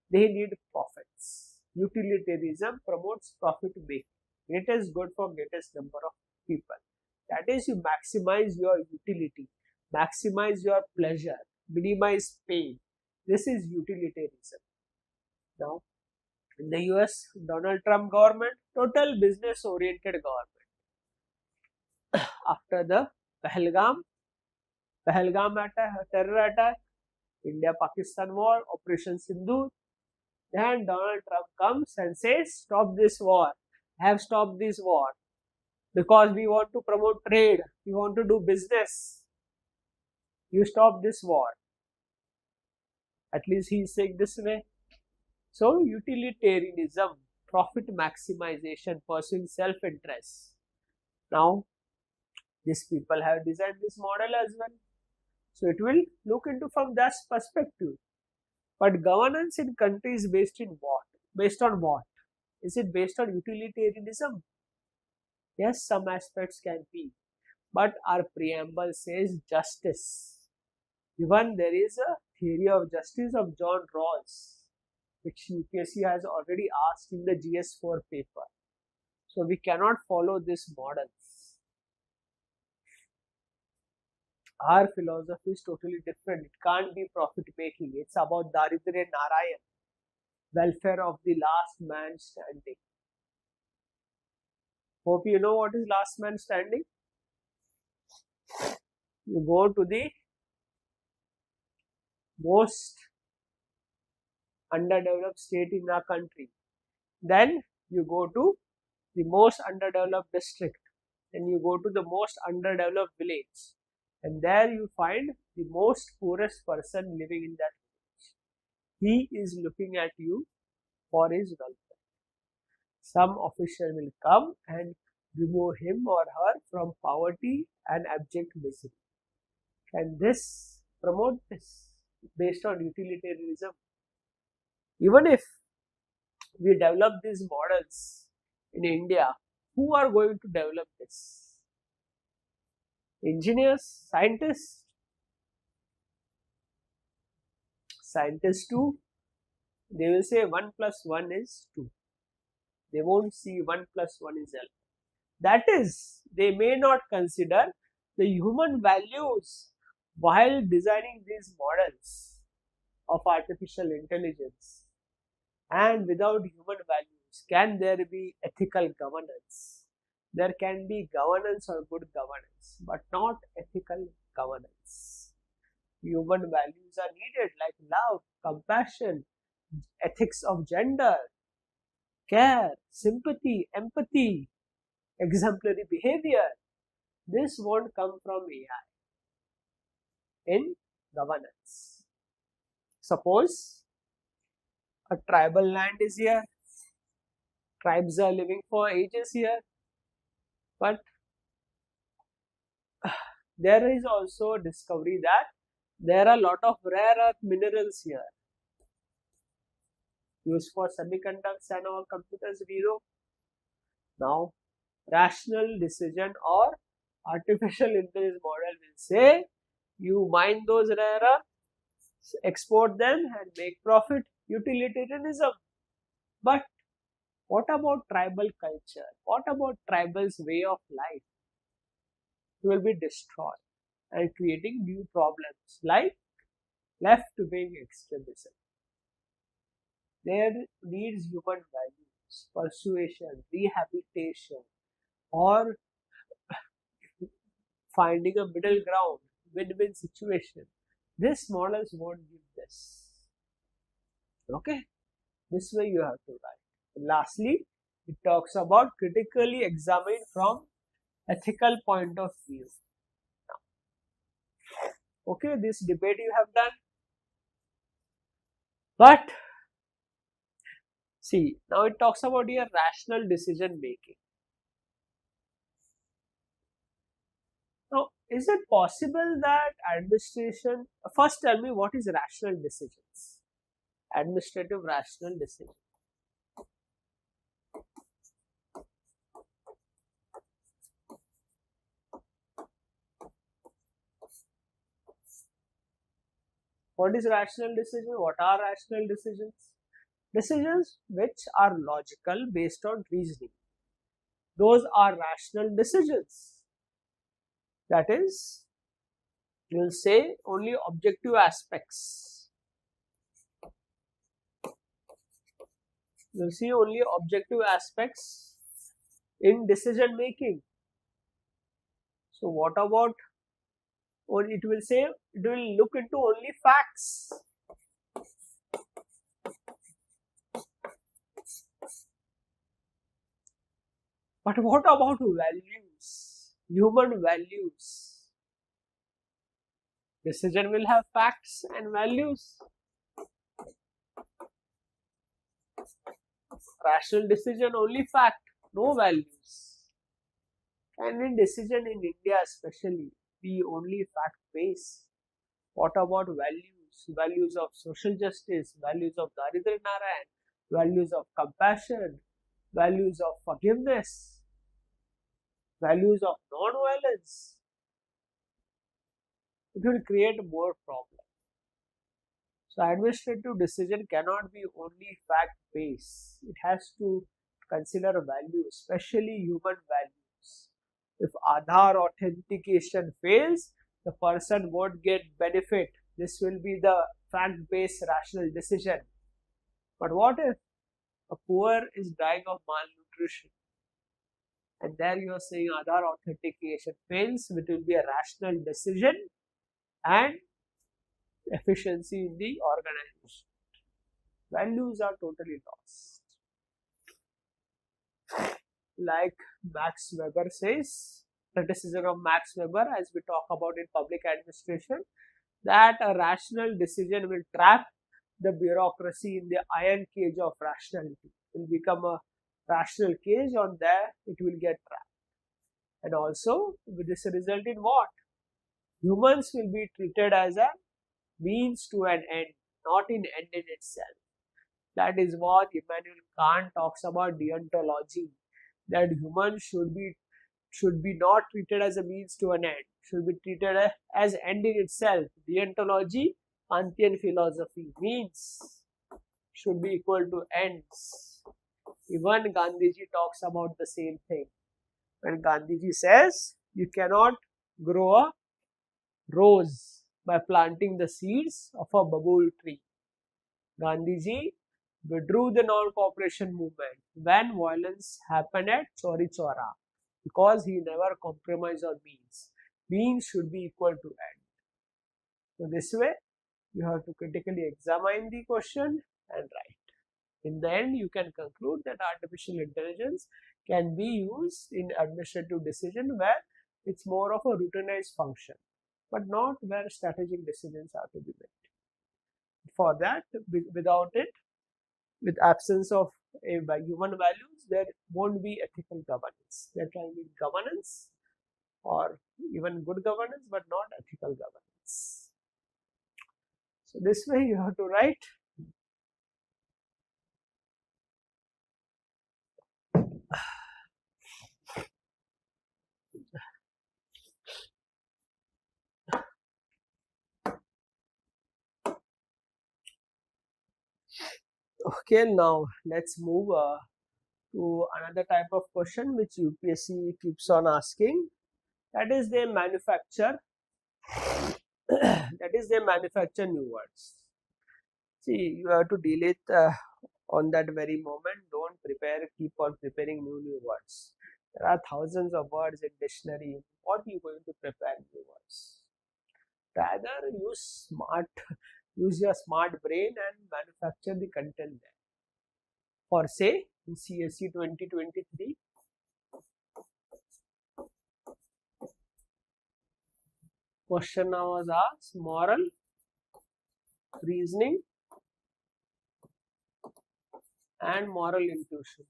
They need profits. Utilitarianism promotes profit making. Greatest good for greatest number of people. That is, you maximize your utility, maximize your pleasure, minimize pain. This is utilitarianism. Now, in the US, Donald Trump government, total business oriented government. After the Pahalgam attack, terror attack, India-Pakistan war, Operation Sindhu, then Donald Trump comes and says, stop this war. I have stopped this war because we want to promote trade, we want to do business. You stop this war. At least he is saying this way. So, utilitarianism, profit maximization, pursuing self-interest. Now, these people have designed this model as well. So, it will look into from that perspective. But governance in countries based in what? Based on what? Is it based on utilitarianism? Yes, some aspects can be. But our preamble says justice. Even there is a theory of justice of John Rawls, which UPSC has already asked in the GS4 paper. So we cannot follow this model. Our philosophy is totally different. It can't be profit making. It's about Daridre Narayan, welfare of the last man standing. Hope you know what is last man standing. You go to the most underdeveloped state in our country. Then you go to the most underdeveloped district. Then you go to the most underdeveloped village. And there you find the most poorest person living in that village. He is looking at you for his welfare. Some official will come and remove him or her from poverty and abject misery. Can this promote this based on utilitarianism? Even if we develop these models in India, who are going to develop this? Engineers, scientists? Scientists too, they will say 1 plus 1 is 2. They won't see 1 plus 1 is L. That is, they may not consider the human values while designing these models of artificial intelligence. And without human values, can there be ethical governance? There can be governance or good governance, but not ethical governance. Human values are needed like love, compassion, ethics of gender, care, sympathy, empathy, exemplary behavior. This won't come from AI in governance. Suppose a tribal land is here, tribes are living for ages here, but there is also a discovery that there are a lot of rare earth minerals here used for semiconductors and all computers we know. Now, rational decision or artificial intelligence model will say, you mine those rare earths, export them and make profit, utilitarianism. But what about tribal culture? What about tribal's way of life? It will be destroyed and creating new problems like left-wing extremism. There needs human values, persuasion, rehabilitation, or finding a middle ground, win-win situation. These models won't give this. Okay, this way you have to write. And lastly, it talks about critically examined from ethical point of view. Okay, this debate you have done. But see, now it talks about your rational decision making. Now, is it possible that administration, first tell me what is rational decisions? Administrative rational decision. What is rational decision? What are rational decisions? Decisions which are logical based on reasoning. Those are rational decisions. That is, you will say only objective aspects. You will see only objective aspects in decision making. So what about, or it will say, it will look into only facts. But what about values? Human values. Decision will have facts and values. Rational decision only fact, no values. And in decision in India especially, be only fact based. What about values? Values of social justice, values of Daridre Narayan, values of compassion, values of forgiveness, values of non-violence. It will create more problems. So administrative decision cannot be only fact based. It has to consider values, especially human values. If Aadhaar authentication fails, the person won't get benefit. This will be the fact-based rational decision. But what if a poor is dying of malnutrition? And there you are saying Aadhaar authentication fails, which will be a rational decision and efficiency in the organization. Values are totally lost. Like Max Weber says, criticism of Max Weber as we talk about in public administration, that a rational decision will trap the bureaucracy in the iron cage of rationality. It will become a rational cage, on there it will get trapped. And also, with this result in what? Humans will be treated as a means to an end, not an end in itself. That is what Immanuel Kant talks about deontology, that humans should be not treated as a means to an end, should be treated as end in itself. Deontology, Kantian philosophy, means should be equal to ends. Even Gandhiji talks about the same thing. When Gandhiji says you cannot grow a rose by planting the seeds of a babool tree. Gandhiji withdrew the non-cooperation movement when violence happened at Chauri Chaura, because he never compromised on means. Means should be equal to end. So this way, you have to critically examine the question and write. In the end, you can conclude that artificial intelligence can be used in administrative decision where it's more of a routinized function, but not where strategic decisions are to be made. For that, without it, with absence of human values, there won't be ethical governance. There can be governance or even good governance, but not ethical governance. So this way you have to write. Okay, now let's move to another type of question which UPSC keeps on asking. That is, they manufacture new words. See, you have to deal it on that very moment. Don't keep on preparing new words. There are thousands of words in dictionary. What are you going to prepare new words? Rather use your smart brain and manufacture the content there. For say, in CSE 2023, question was asked: moral, reasoning, and moral intuition.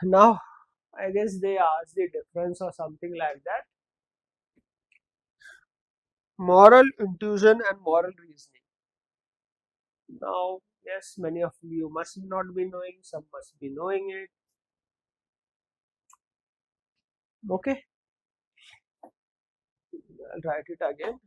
Now, I guess they asked the difference or something like that. Moral intuition and moral reasoning. Now, yes, many of you must not be knowing, some must be knowing it. Okay, I'll write it again.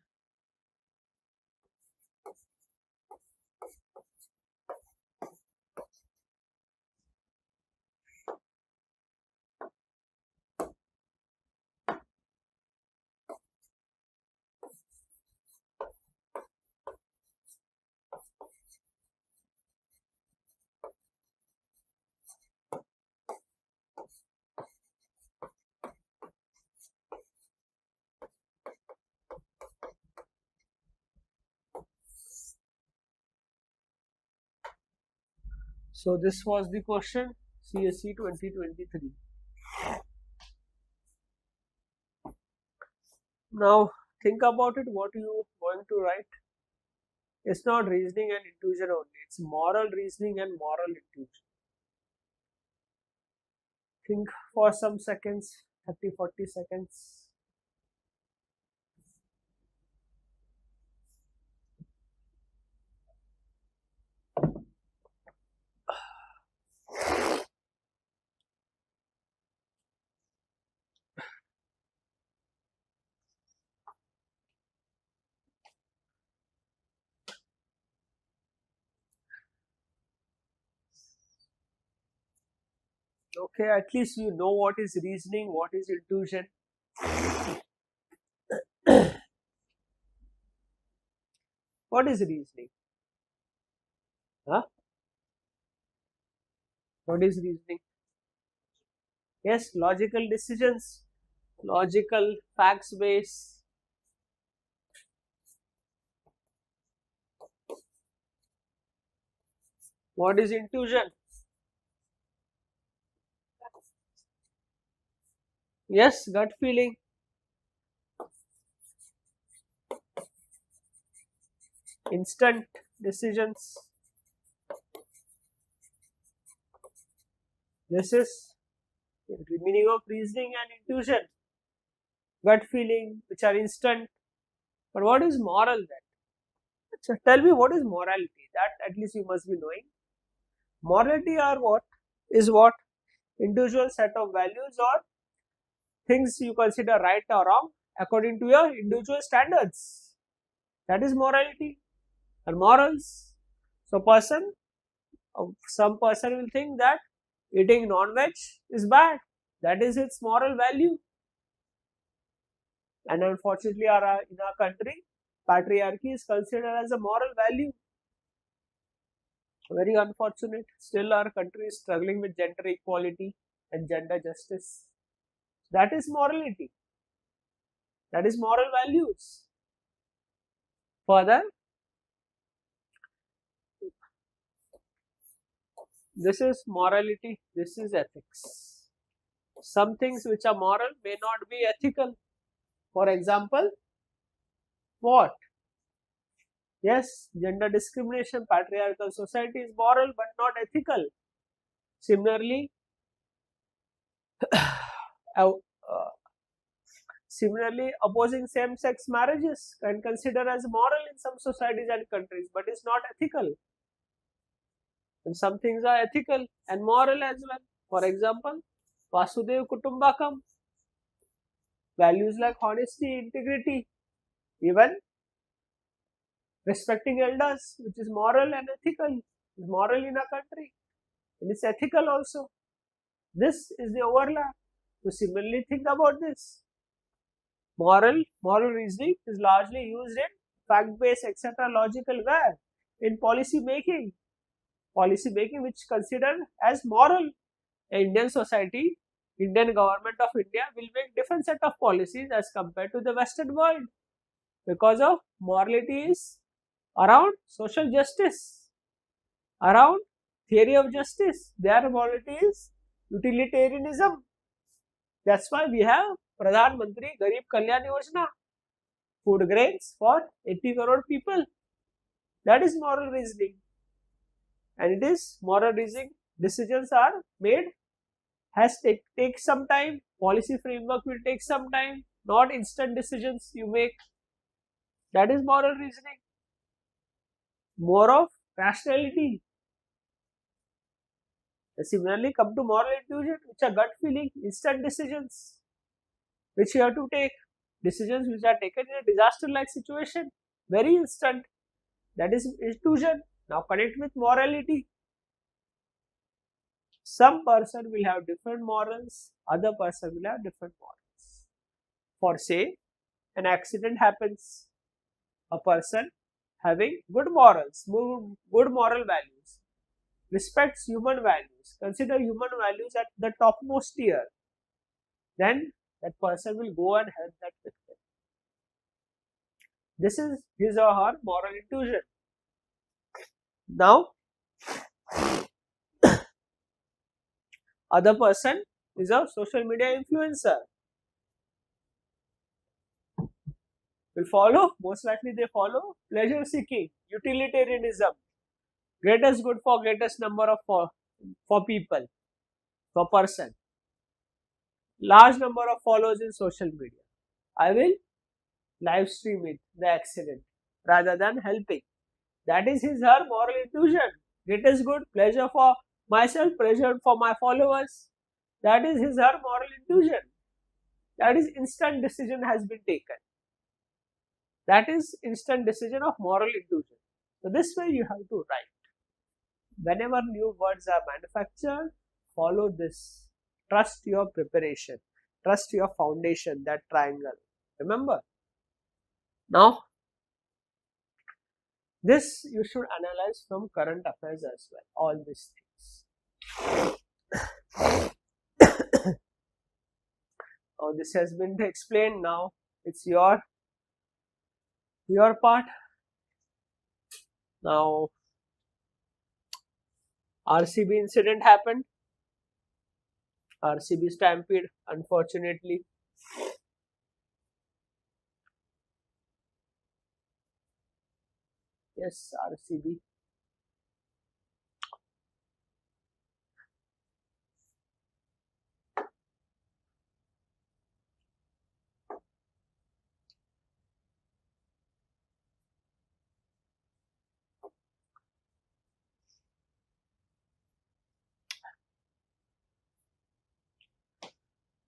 So this was the question, CSE 2023. Now think about it, what you going to write. It's not reasoning and intuition only, it's moral reasoning and moral intuition. Think for some seconds, 30-40 seconds. Okay, at least you know what is reasoning, what is intuition. What is reasoning? Huh? What is reasoning? Yes, logical decisions, logical facts base. What is intuition? Yes, gut feeling. Instant decisions. This is the meaning of reasoning and intuition. Gut feeling, which are instant. But what is moral then? So tell me, what is morality? That at least you must be knowing. Morality are what? Is what? Individual set of values or things you consider right or wrong according to your individual standards. That is morality and morals. So some person will think that eating non-veg is bad. That is its moral value. And unfortunately, in our country, patriarchy is considered as a moral value. Very unfortunate. Still, our country is struggling with gender equality and gender justice. That is morality. That is moral values. Further, this is morality, this is ethics. Some things which are moral may not be ethical. For example, what? Yes, gender discrimination, patriarchal society is moral but not ethical. Similarly, opposing same-sex marriages can consider as moral in some societies and countries, but is not ethical. And some things are ethical and moral as well. For example, Vasudev Kutumbakam, values like honesty, integrity, even respecting elders, which is moral and ethical, is moral in a country, and it's ethical also. This is the overlap. So similarly, think about this. Moral reasoning is largely used in fact-based, etc., logical where in policy making which considered as moral. Indian society, Indian government of India will make different set of policies as compared to the Western world because of morality is around social justice, around theory of justice. Their morality is utilitarianism. That's why we have Pradhan Mantri Garib Kalyan Yojana, food grains for 80 crore people. That is moral reasoning, and it is moral reasoning. Decisions are made, take some time. Policy framework will take some time. Not instant decisions you make. That is moral reasoning. More of rationality. Similarly, come to moral intuition, which are gut feeling, instant decisions, which you have to take. Decisions which are taken in a disaster-like situation, very instant. That is intuition. Now connect with morality. Some person will have different morals, other person will have different morals. For say, an accident happens, a person having good morals, good moral values, respects human values, consider human values at the topmost tier, then that person will go and help that victim. This is his or her moral intuition. Now, other person is a social media influencer. Will follow, most likely they follow pleasure seeking, utilitarianism, greatest good for greatest number of for people, for person, large number of followers in social media. I will live stream it, the accident, rather than helping. That is his her moral intuition. Greatest good, pleasure for myself, pleasure for my followers. That is his her moral intuition. That is instant decision has been taken. That is instant decision of moral intuition. So this way you have to write. Whenever new words are manufactured, follow this Trust your preparation. Trust your foundation, that triangle. Remember? Now, this you should analyze from current affairs as well, all these things. Oh, this has been explained. Now it's your part. Now, RCB incident happened. RCB stampede, unfortunately. Yes, RCB.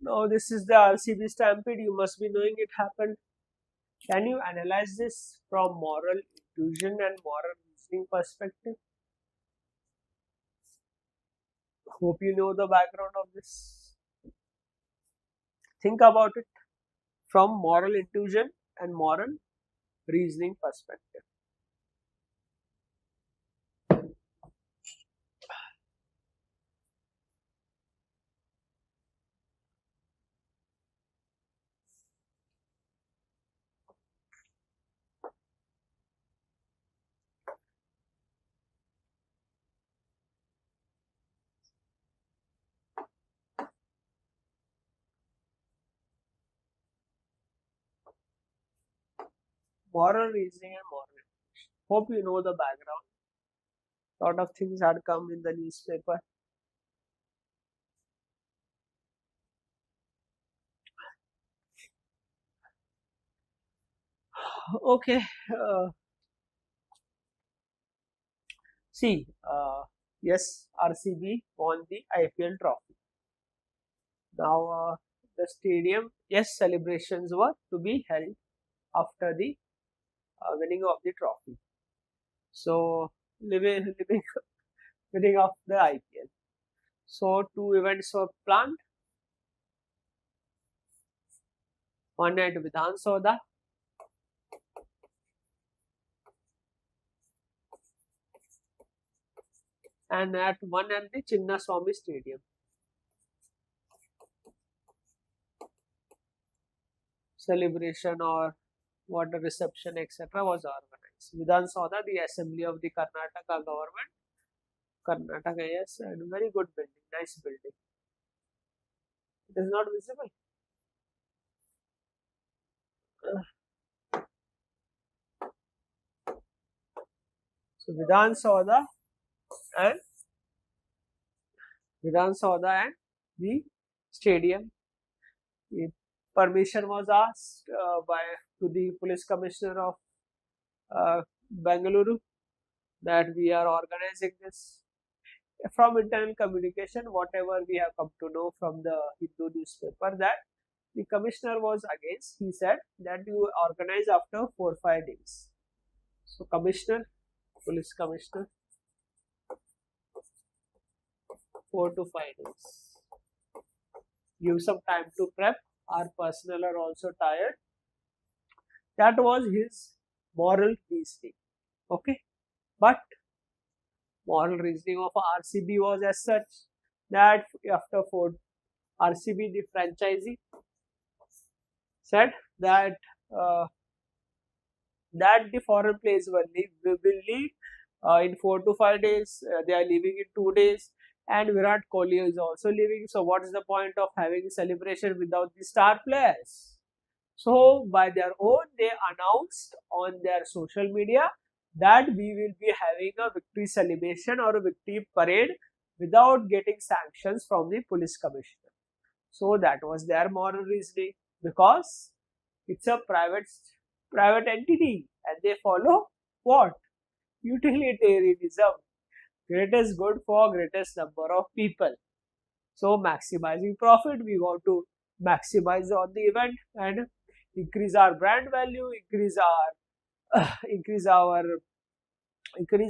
Now, this is the RCB stampede. You must be knowing it happened. Can you analyze this from moral intuition and moral reasoning perspective? Hope you know the background of this. Think about it from moral intuition and moral reasoning perspective. Moral reasoning and moral intuition. Hope you know the background. Lot of things had come in the newspaper. Okay. See, yes, RCB won the IPL trophy. Now, the stadium, yes, celebrations were to be held after the winning of the trophy. So, winning of the IPL. So, two events were planned. One at Vidhan Sabha and one at the Chinnaswamy Stadium. Celebration or what a reception, etc. was organized. Vidhan Sabha, the assembly of the Karnataka government. Karnataka, yes, and very good building, nice building. It is not visible. So Vidhan Sabha and the stadium. The permission was asked to the police commissioner of Bengaluru that we are organizing this. From internal communication, whatever we have come to know from the Hindu newspaper, that the commissioner was against. He said that you organize after 4-5 days. So police commissioner, 4 to 5 days. Give some time to prep. Our personnel are also tired. That was his moral reasoning. Okay, but moral reasoning of RCB was as such that after RCB, the franchisee, said that the foreign players will leave in 4 to 5 days. They are leaving in 2 days, and Virat Kohli is also leaving. So, what is the point of having a celebration without the star players? So, by their own, they announced on their social media that we will be having a victory celebration or a victory parade without getting sanctions from the police commissioner. So, that was their moral reasoning, because it's a private entity and they follow what? Utilitarianism. Greatest good for greatest number of people. So, maximizing profit, we want to maximize on the event and increase our brand value, increase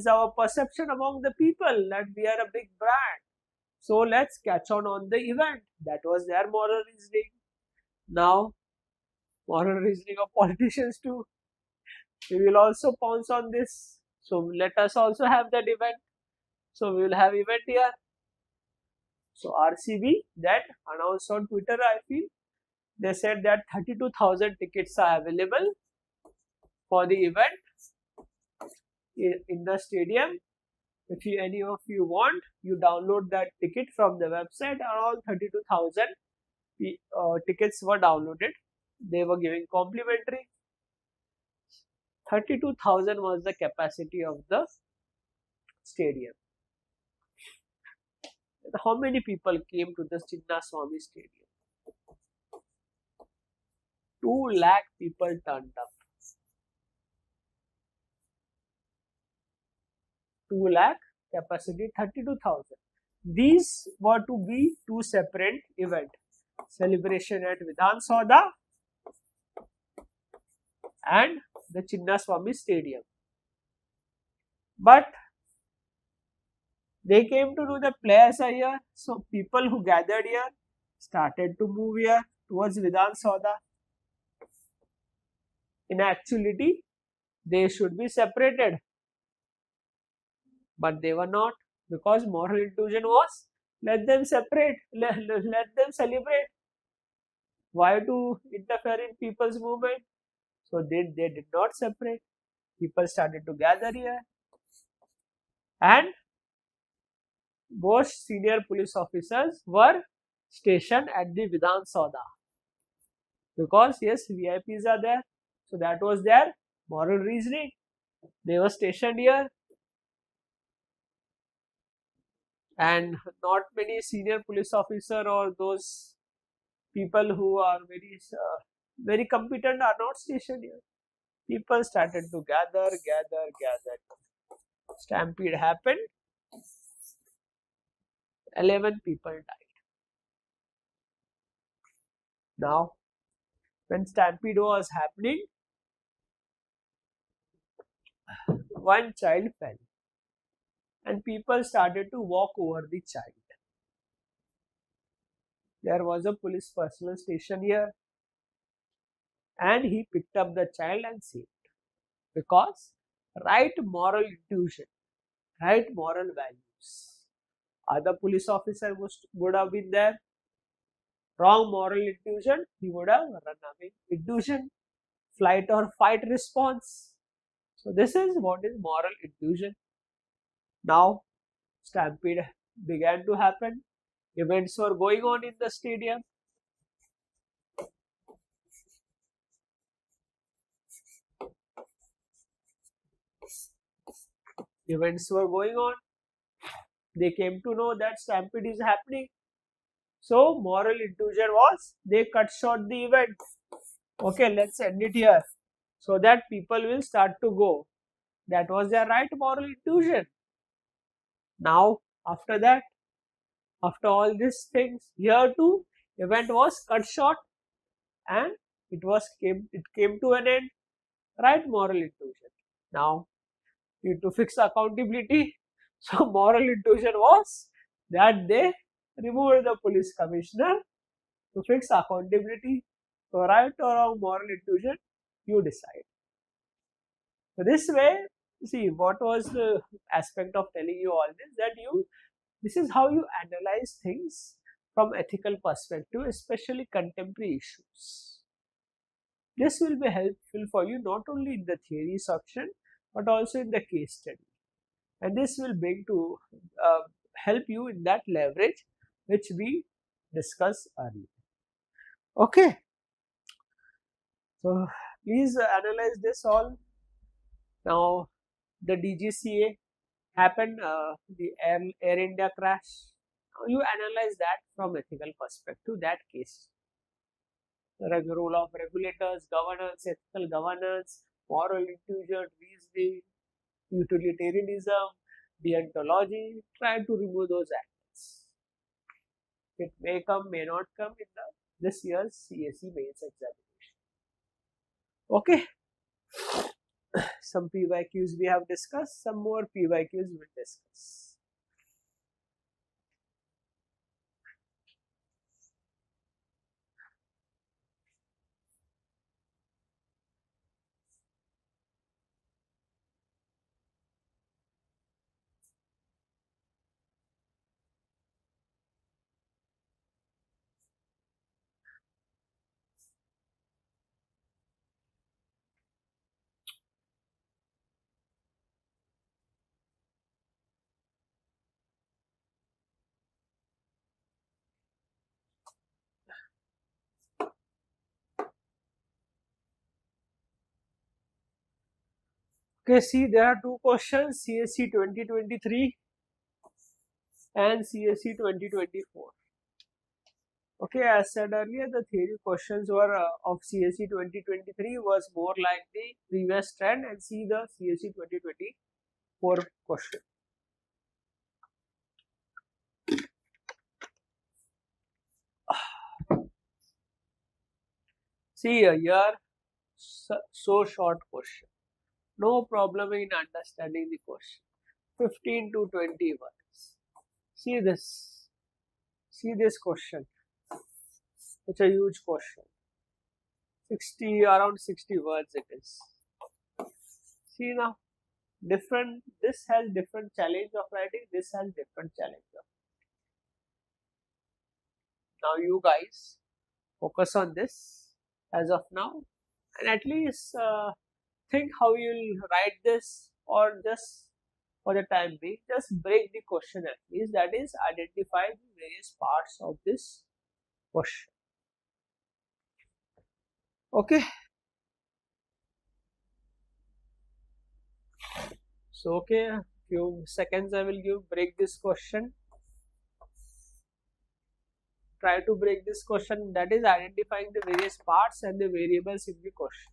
our perception among the people that we are a big brand. So let's catch on the event. That was their moral reasoning. Now, moral reasoning of politicians too. We will also pounce on this. So let us also have that event. So we will have event here. So RCB that announced on Twitter, I feel. They said that 32,000 tickets are available for the event in the stadium. If any of you want, you download that ticket from the website. Around 32,000 tickets were downloaded. They were giving complimentary. 32,000 was the capacity of the stadium. How many people came to the Chinnaswamy Stadium? 2 lakh people turned up. 2 lakh, capacity 32,000. These were to be 2 separate events. Celebration at Vidhan Sauda and the Chinnaswamy Stadium. But they came to know the players are here, so people who gathered here started to move here towards Vidhan Sauda. In actuality, they should be separated, but they were not, because moral intuition was let them separate, let them celebrate. Why to interfere in people's movement? So they did not separate. People started to gather here, and most senior police officers were stationed at the Vidhan Sauda, because yes, VIPs are there. So that was their moral reasoning. They were stationed here, and not many senior police officer or those people who are very competent are not stationed here. People started to gather. Stampede happened. 11 people died. Now, when stampede was happening, one child fell, and people started to walk over the child. There was a police personnel station here, and he picked up the child and saved, because right moral intuition, right moral values. Other police officer would have been there. Wrong moral intuition, he would have run away. Intuition, flight or fight response. So this is what is moral intuition. Now, stampede began to happen. Events were going on in the stadium. Events were going on. They came to know that stampede is happening. So moral intuition was they cut short the event. Okay, let's end it here, so that people will start to go. That was their right moral intuition. Now, after that, after all these things, here too, event was cut short, and it came to an end. Right moral intuition. Now, need to fix accountability. So moral intuition was that they removed the police commissioner to fix accountability. So right or wrong moral intuition, you decide. So this way, see, what was the aspect of telling you all this, that this is how you analyze things from ethical perspective, especially contemporary issues. This will be helpful for you not only in the theory section but also in the case study, and this will bring to help you in that leverage which we discussed earlier. Okay, so please analyze this all. Now, the DGCA happened, the Air India crash. Now you analyze that from ethical perspective, that case. The role of regulators, governance, ethical governance, moral intuition, reasoning, utilitarianism, deontology. Try to remove those angles. It may come, may not come in this year's CSE Mains examination. Okay. Some PYQs we have discussed, some more PYQs we will discuss. Okay, see, there are two questions, CSC 2023 and CSC 2024. Okay, as said earlier, the theory questions were of CSC 2023 was more like the previous trend, and see the CSC 2024 question. See here, so short question. No problem in understanding the question. 15 to 20 words. See this. See this question. It's a huge question. 60, around 60 words it is. See now, different, this has different challenge of writing, this has different challenge of. Now you guys focus on this as of now, and at least think how you will write this, or just for the time being, just break the question at least, that is identify the various parts of this question. Okay. So, okay, few seconds I will give, break this question. Try to break this question, that is identifying the various parts and the variables in the question.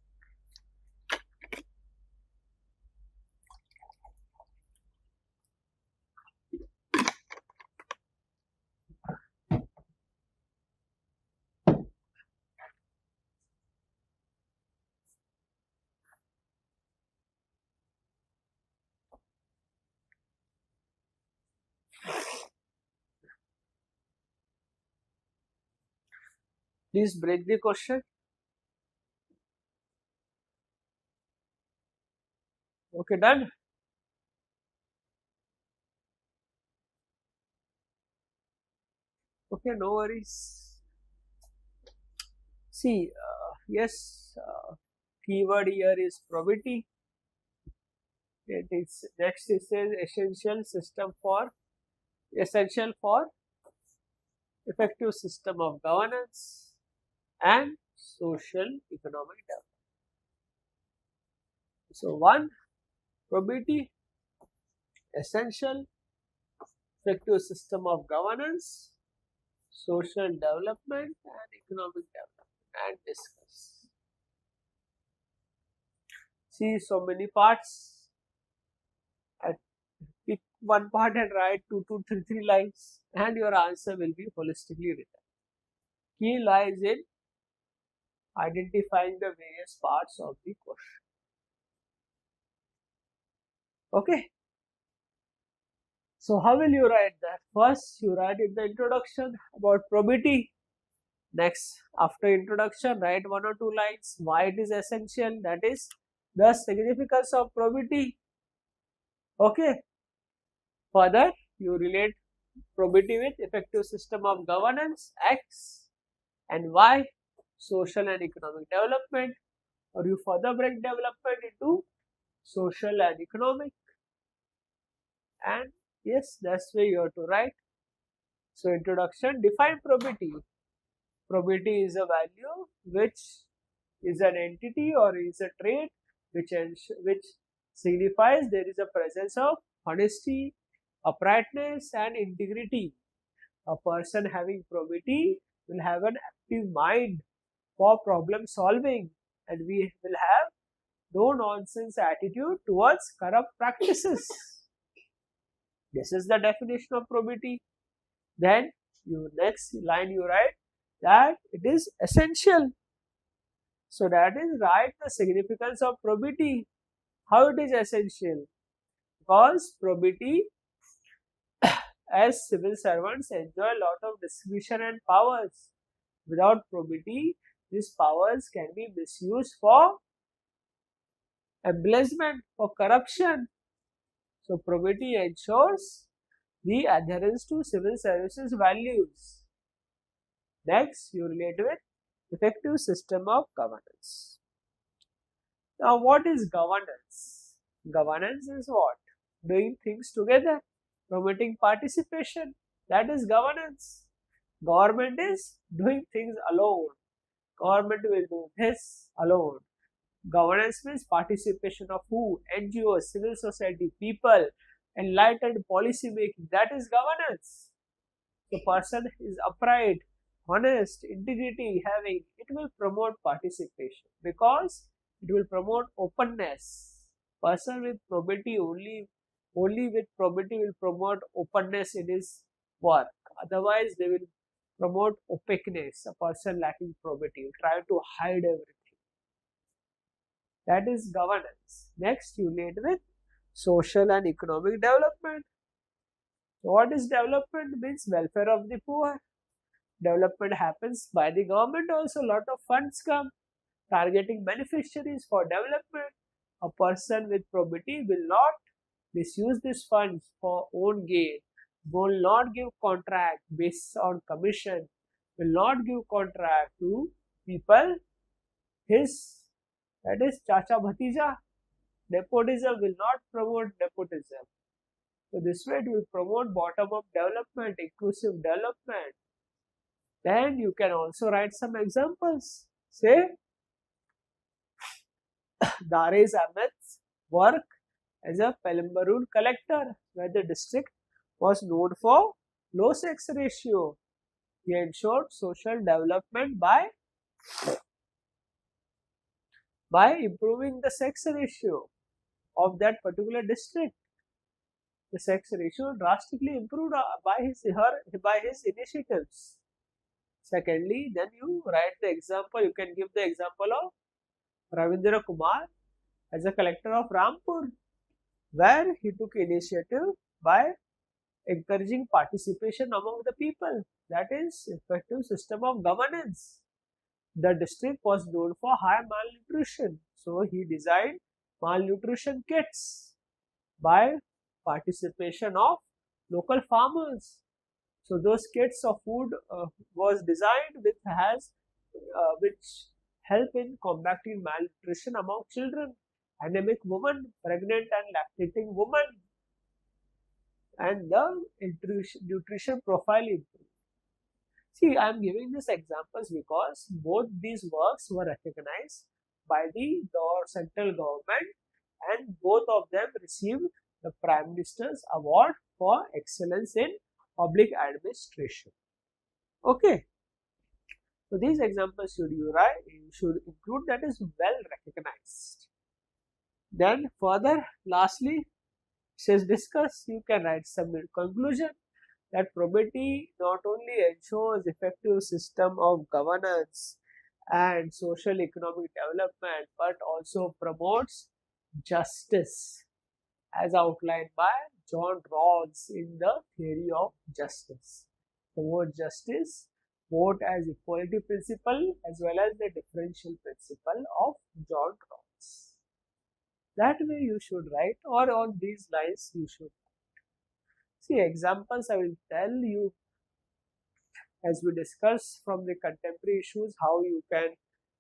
Please break the question. Okay, done. Okay, no worries. See, yes, keyword here is probability. It is next. It says essential for effective system of governance and social economic development. So one, probability, essential, effective system of governance, social development and economic development, and discuss. See, so many parts. Pick one part and write 2 to 3 lines, and your answer will be holistically written. Key lies in identifying the various parts of the question. Okay. So how will you write that? First, you write in the introduction about probability. Next, after introduction, write 1 or 2 lines why it is essential, that is the significance of probability. Okay. Further, you relate probability with effective system of governance, X, and Y, social and economic development, or you further break development into social and economic, and yes, that's where you have to write. So, introduction, define probability. Probability is a value which is an entity or is a trait which signifies there is a presence of honesty, uprightness and integrity. A person having probability will have an active mind for problem solving, and we will have no nonsense attitude towards corrupt practices. This is the definition of probability. Then you next line you write that it is essential. So that is write the significance of probability. How it is essential? Because probability, as civil servants enjoy a lot of discretion and powers. Without probability, these powers can be misused for embezzlement, for corruption. So probability ensures the adherence to civil services values. Next, you relate with effective system of governance. Now, what is governance? Governance is what? Doing things together, promoting participation. That is governance. Government is doing things alone. Government will do this alone. Governance means participation of who? NGOs, civil society, people, enlightened policy making. That is governance. The person is upright, honest, integrity having, it will promote participation because it will promote openness. Person with probity only with probity will promote openness in his work. Otherwise, they will promote opaqueness. A person lacking probity will try to hide everything. That is governance. Next, you lead with social and economic development. So what is development? Means welfare of the poor. Development happens by the government also. Lot of funds come targeting beneficiaries for development. A person with probity will not misuse these funds for own gain, will not give contract based on commission, will not give contract to people his, that is chacha bhatija. Nepotism will not promote nepotism. So this way it will promote bottom up development, inclusive development. Then you can also write some examples. Say Dares Ahmed's work as a Pelambaroon collector, where the district was known for low sex ratio. He ensured social development by improving the sex ratio of that particular district. The sex ratio drastically improved by his initiatives. Secondly, then you write the example. You can give the example of Ravindra Kumar as a collector of Rampur, where he took initiative by encouraging participation among the people. That is effective system of governance. The district was known for high malnutrition, so he designed malnutrition kits by participation of local farmers. So those kits of food was designed which help in combating malnutrition among children, anemic women, pregnant and lactating women, and the nutrition profile improved. See, I am giving these examples because both these works were recognized by the central government, and both of them received the Prime Minister's Award for Excellence in Public Administration. Okay. So these examples should include that is well recognized. Then further, lastly, says discuss. You can write some conclusion that probity not only ensures effective system of governance and social economic development, but also promotes justice as outlined by John Rawls in the theory of justice. Promote justice both as equality principle as well as the differential principle of John Rawls. That way you should write, or on these lines you should see examples. I will tell you as we discuss from the contemporary issues how you can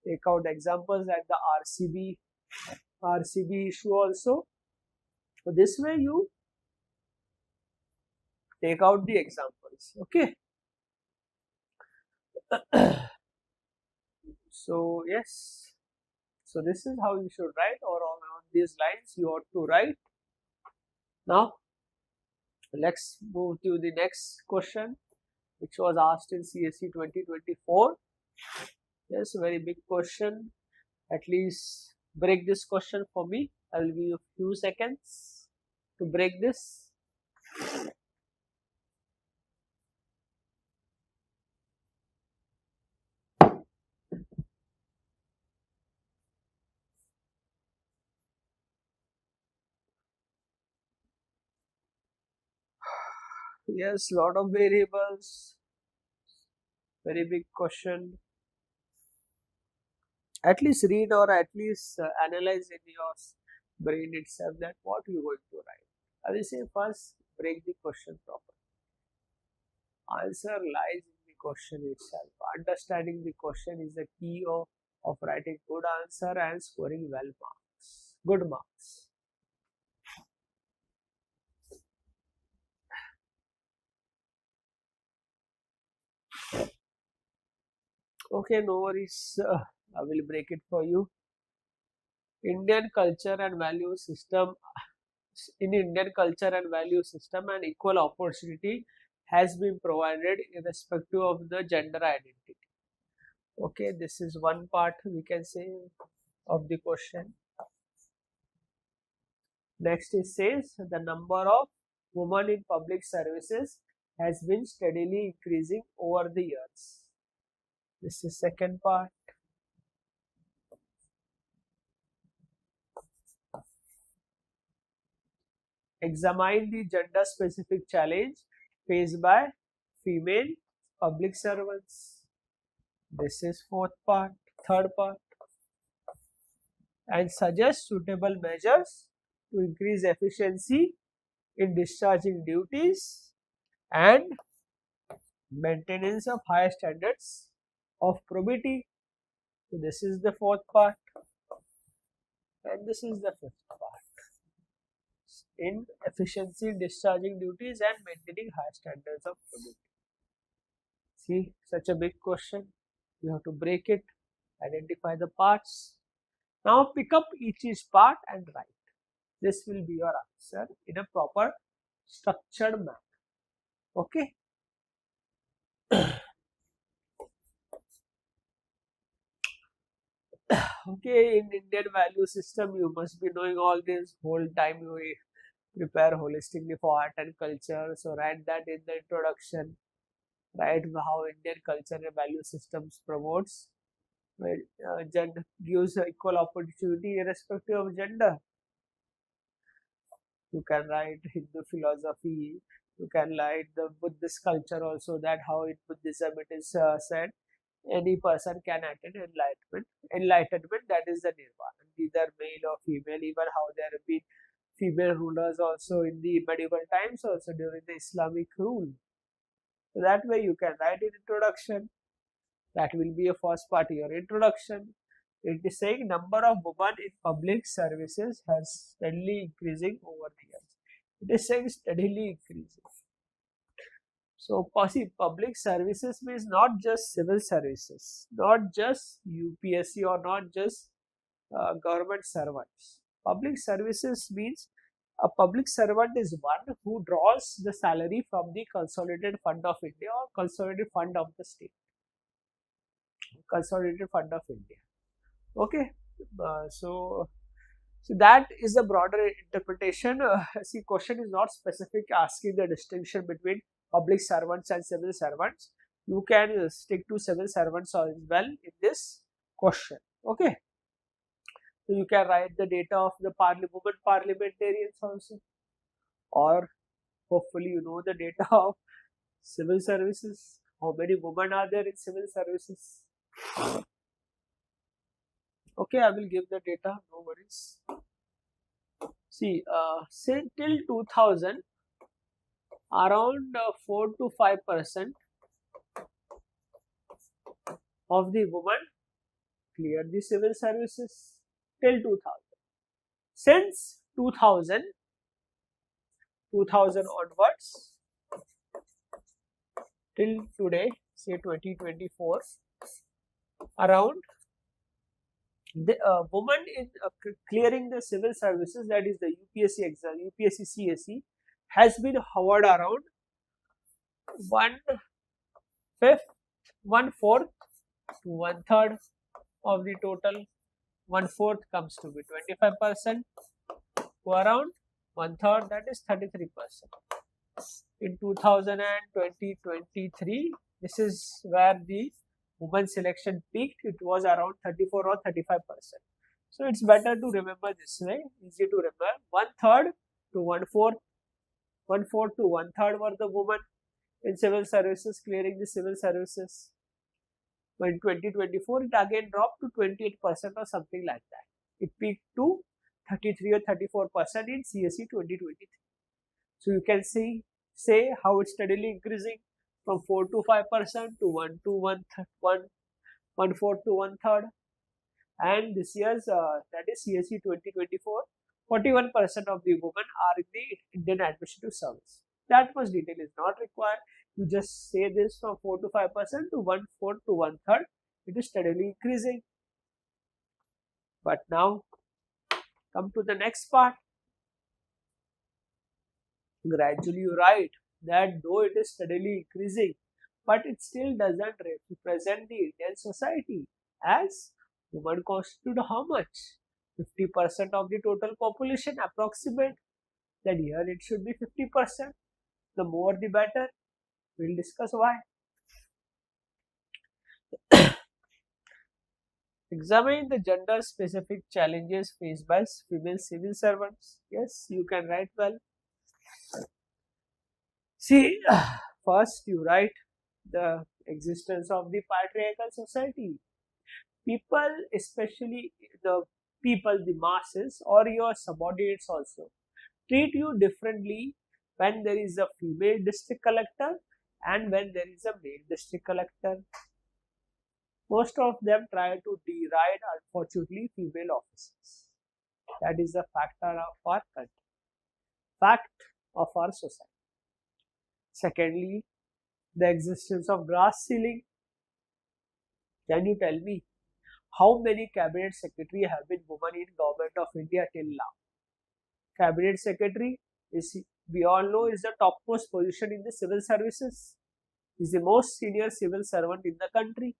take out examples at the RCB issue also. So this way you take out the examples. Okay. So yes. So this is how you should write, or on these lines you ought to write. Now let's move to the next question, which was asked in CSE 2024. Yes, very big question. At least break this question for me. I will give you a few seconds to break this. Yes, lot of variables. Very big question. At least read, or at least analyze in your brain itself that what you are going to write. I will say first break the question properly. Answer lies in the question itself. Understanding the question is the key of writing good answer and scoring good marks. Okay, no worries. I will break it for you. Indian culture and value system. In Indian culture and value system, an equal opportunity has been provided irrespective of the gender identity. Okay, this is one part we can say of the question. Next it says the number of women in public services has been steadily increasing over the years. This is second part. Examine the gender specific challenge faced by female public servants. This is fourth part. Third part. And suggest suitable measures to increase efficiency in discharging duties and maintenance of higher standards of probity. So this is the fourth part and this is the fifth part. In efficiency in discharging duties and maintaining high standards of probity. See, such a big question. You have to break it, identify the parts. Now pick up each part and write. This will be your answer in a proper structured manner. Okay. Okay, in Indian value system, you must be knowing all this whole time you prepare holistically for art and culture. So write that in the introduction. Write how Indian culture and value systems promotes, gender gives equal opportunity irrespective of gender. You can write Hindu philosophy. You can write the Buddhist culture also, that how in Buddhism it is said any person can attain enlightenment. Enlightenment, that is the nirvana, either male or female. Even how there have been female rulers also in the medieval times, also during the Islamic rule. So that way you can write an introduction. That will be a first part of your introduction. It is saying number of women in public services has steadily increasing over the years. It is saying steadily increasing. So, public services means not just civil services, not just UPSC or not just government servants. Public services means a public servant is one who draws the salary from the Consolidated Fund of India or Consolidated Fund of the state. Consolidated Fund of India. Okay, so that is a broader interpretation. See, question is not specific asking the distinction between public servants and civil servants. You can stick to civil servants as well in this question. Okay, so you can write the data of the women parliamentarians also, or hopefully you know the data of civil services. How many women are there in civil services? Okay, I will give the data, no worries. See, say till 2000, around 4 to 5% of the women cleared the civil services till 2000. Since 2000 onwards till today, say 2024, around the woman in clearing the civil services, that is the UPSC exam, UPSC CSE, has been hovered around 1/4 to 1/3 of the total. 1/4 comes to be 25%, to around 1/3, that is 33%. In 2023, this is where the women selection peaked. It was around 34 or 35%. So it's better to remember this way, easy to remember. 1/3 to 1/4, 1/4 to 1/3 were the women in civil services clearing the civil services. But in 2024, it again dropped to 28% or something like that. It peaked to 33 or 34% in CSE 2023. So you can say how it's steadily increasing from 4 to 5% to 1 to 1/4 to 1/3. And this year's that is CSE 2024, 41% of the women are in the Indian Administrative Service. That much detail is not required. You just say this from 4 to 5% to 1/4 to 1/3. It is steadily increasing. But now Come to the next part. Gradually, you write that though it is steadily increasing, but it still doesn't represent the Indian society, as women constitute how much? 50% of the total population approximate. Then here it should be 50%. The more the better. We'll discuss why. Examine the gender specific challenges faced by female civil servants. Yes, you can write well. See, first you write the existence of the patriarchal society. People, especially the people, the masses, or your subordinates also, treat you differently when there is a female district collector and when there is a male district collector. Most of them try to deride, unfortunately, female officers. That is the factor of our country, fact of our society. Secondly, the existence of glass ceiling. Can you tell me how many cabinet secretary have been women in government of India till now? Cabinet secretary is, we all know, is the topmost position in the civil services. Is the most senior civil servant in the country.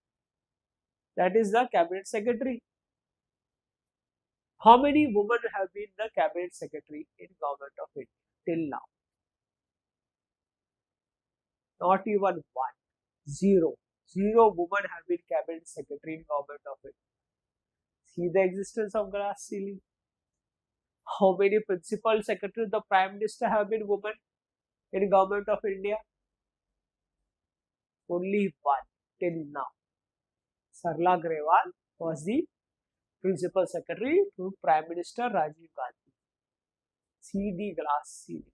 That is the cabinet secretary. How many women have been the cabinet secretary in government of India till now? Not even one. Zero. Zero women have been cabinet secretary in government of India. See the existence of glass ceiling. How many principal secretaries the Prime Minister have been women in government of India? Only one till now. Sarla Grewal was the principal secretary to Prime Minister Rajiv Gandhi. See the glass ceiling.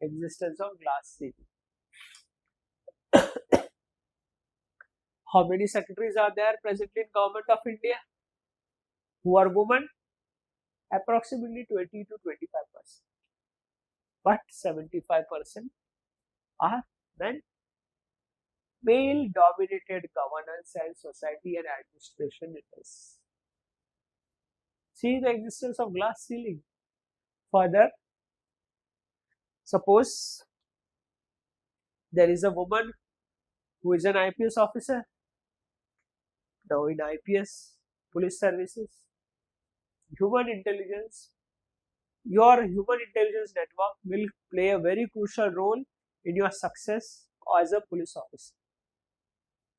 Existence of glass ceiling. How many secretaries are there presently in government of India who are women? Approximately 20 to 25%. But 75% are men. Male dominated governance and society and administration it is. See the existence of glass ceiling. Further, suppose there is a woman who is an IPS officer. Now in IPS, police services, human intelligence, your human intelligence network will play a very crucial role in your success as a police officer.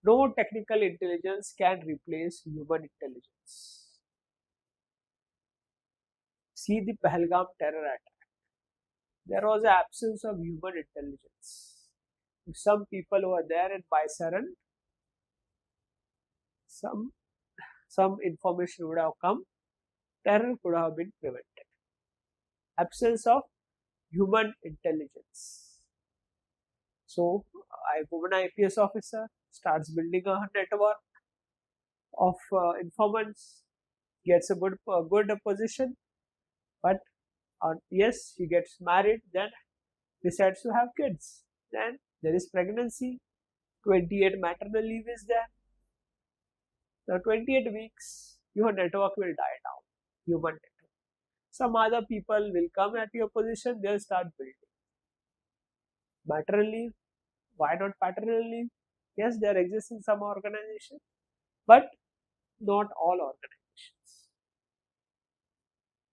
No technical intelligence can replace human intelligence. See the Pahalgam terror attack. There was an absence of human intelligence. If some people were there in Baisaran, some information would have come, terror could have been prevented. Absence of human intelligence. So, a woman IPS officer starts building a network of informants, gets a good position, but yes, she gets married, then decides to have kids. Then there is pregnancy, 28 maternal leave is there. Now 28 weeks, your network will die down, human network. Some other people will come at your position, they'll start building. Maternal leave, why not paternal leave? Yes, there exists in some organizations, but not all organizations.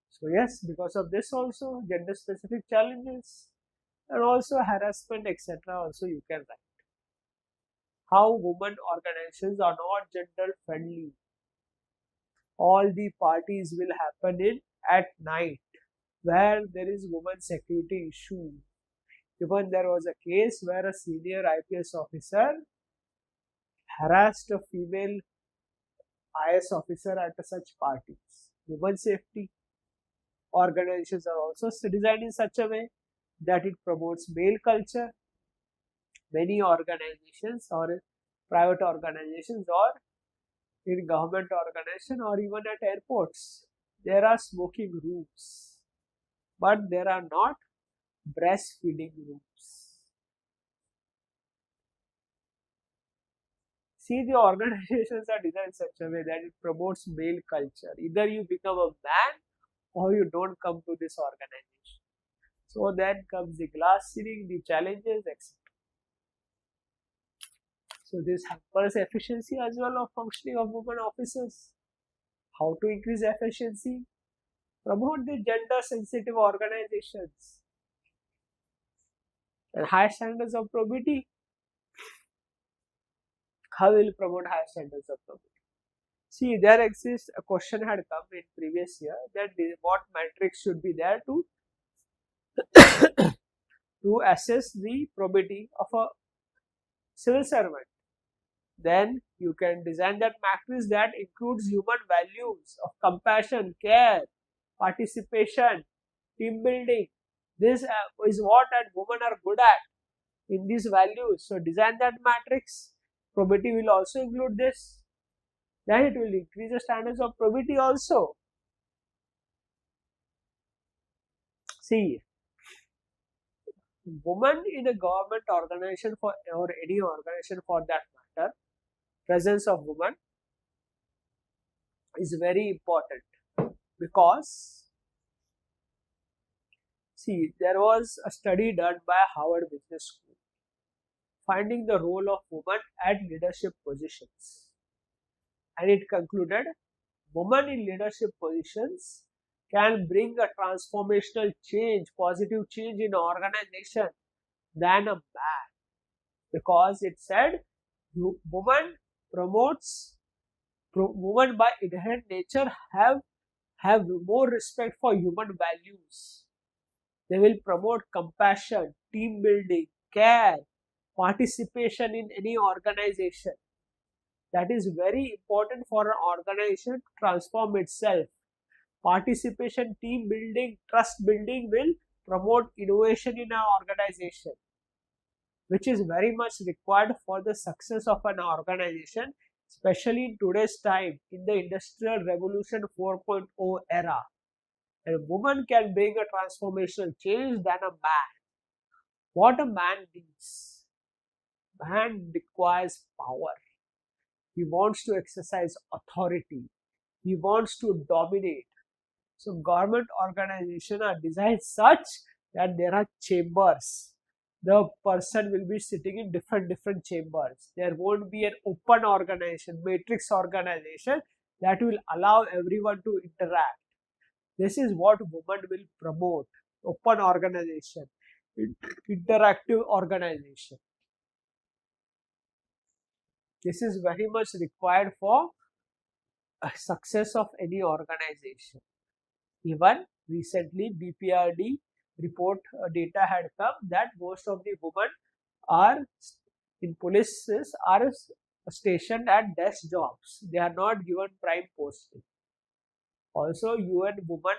So yes, because of this also, gender specific challenges and also harassment etc. also you can write. How women organizations are not gender friendly. All the parties will happen in at night where there is women security issue. Even there was a case where a senior IPS officer harassed a female IS officer at such parties. Women safety organizations are also designed in such a way that it promotes male culture. Many organizations or private organizations or in government organization or even at airports, there are smoking rooms, but there are not breastfeeding rooms. See, the organizations are designed in such a way that it promotes male culture. Either you become a man or you don't come to this organization. So then comes the glass ceiling, the challenges, etc. So this hampers efficiency as well of functioning of women officers. How to increase efficiency? Promote the gender sensitive organizations and high standards of probity. How will promote high standards of probity? See, there exists a question had come in previous year that what metrics should be there to assess the probity of a civil servant. Then you can design that matrix that includes human values of compassion, care, participation, team building. This is what women are good at in these values. So design that matrix. Probity will also include this. Then it will increase the standards of probity also. See, women in a government organization or any organization for that matter, presence of women is very important because see, there was a study done by Harvard Business School finding the role of women at leadership positions, and it concluded women in leadership positions can bring a transformational change, positive change in an organization than a man, because it said woman promotes women by inherent nature have more respect for human values. They will promote compassion, team building, care, participation in any organization. That is very important for an organization to transform itself. Participation, team building, trust building will promote innovation in our organization, which is very much required for the success of an organization, especially in today's time in the Industrial Revolution 4.0 era. A woman can bring a transformational change than a man. What a man needs? Man requires power. He wants to exercise authority. He wants to dominate. So government organizations are designed such that there are chambers. The person will be sitting in different chambers. There won't be an open organization, matrix organization that will allow everyone to interact. This is what women will promote. Open organization, interactive organization. This is very much required for success of any organization. Even recently BPRD report data had come that most of the women are in polices are stationed at desk jobs. They are not given prime posting. Also, UN Women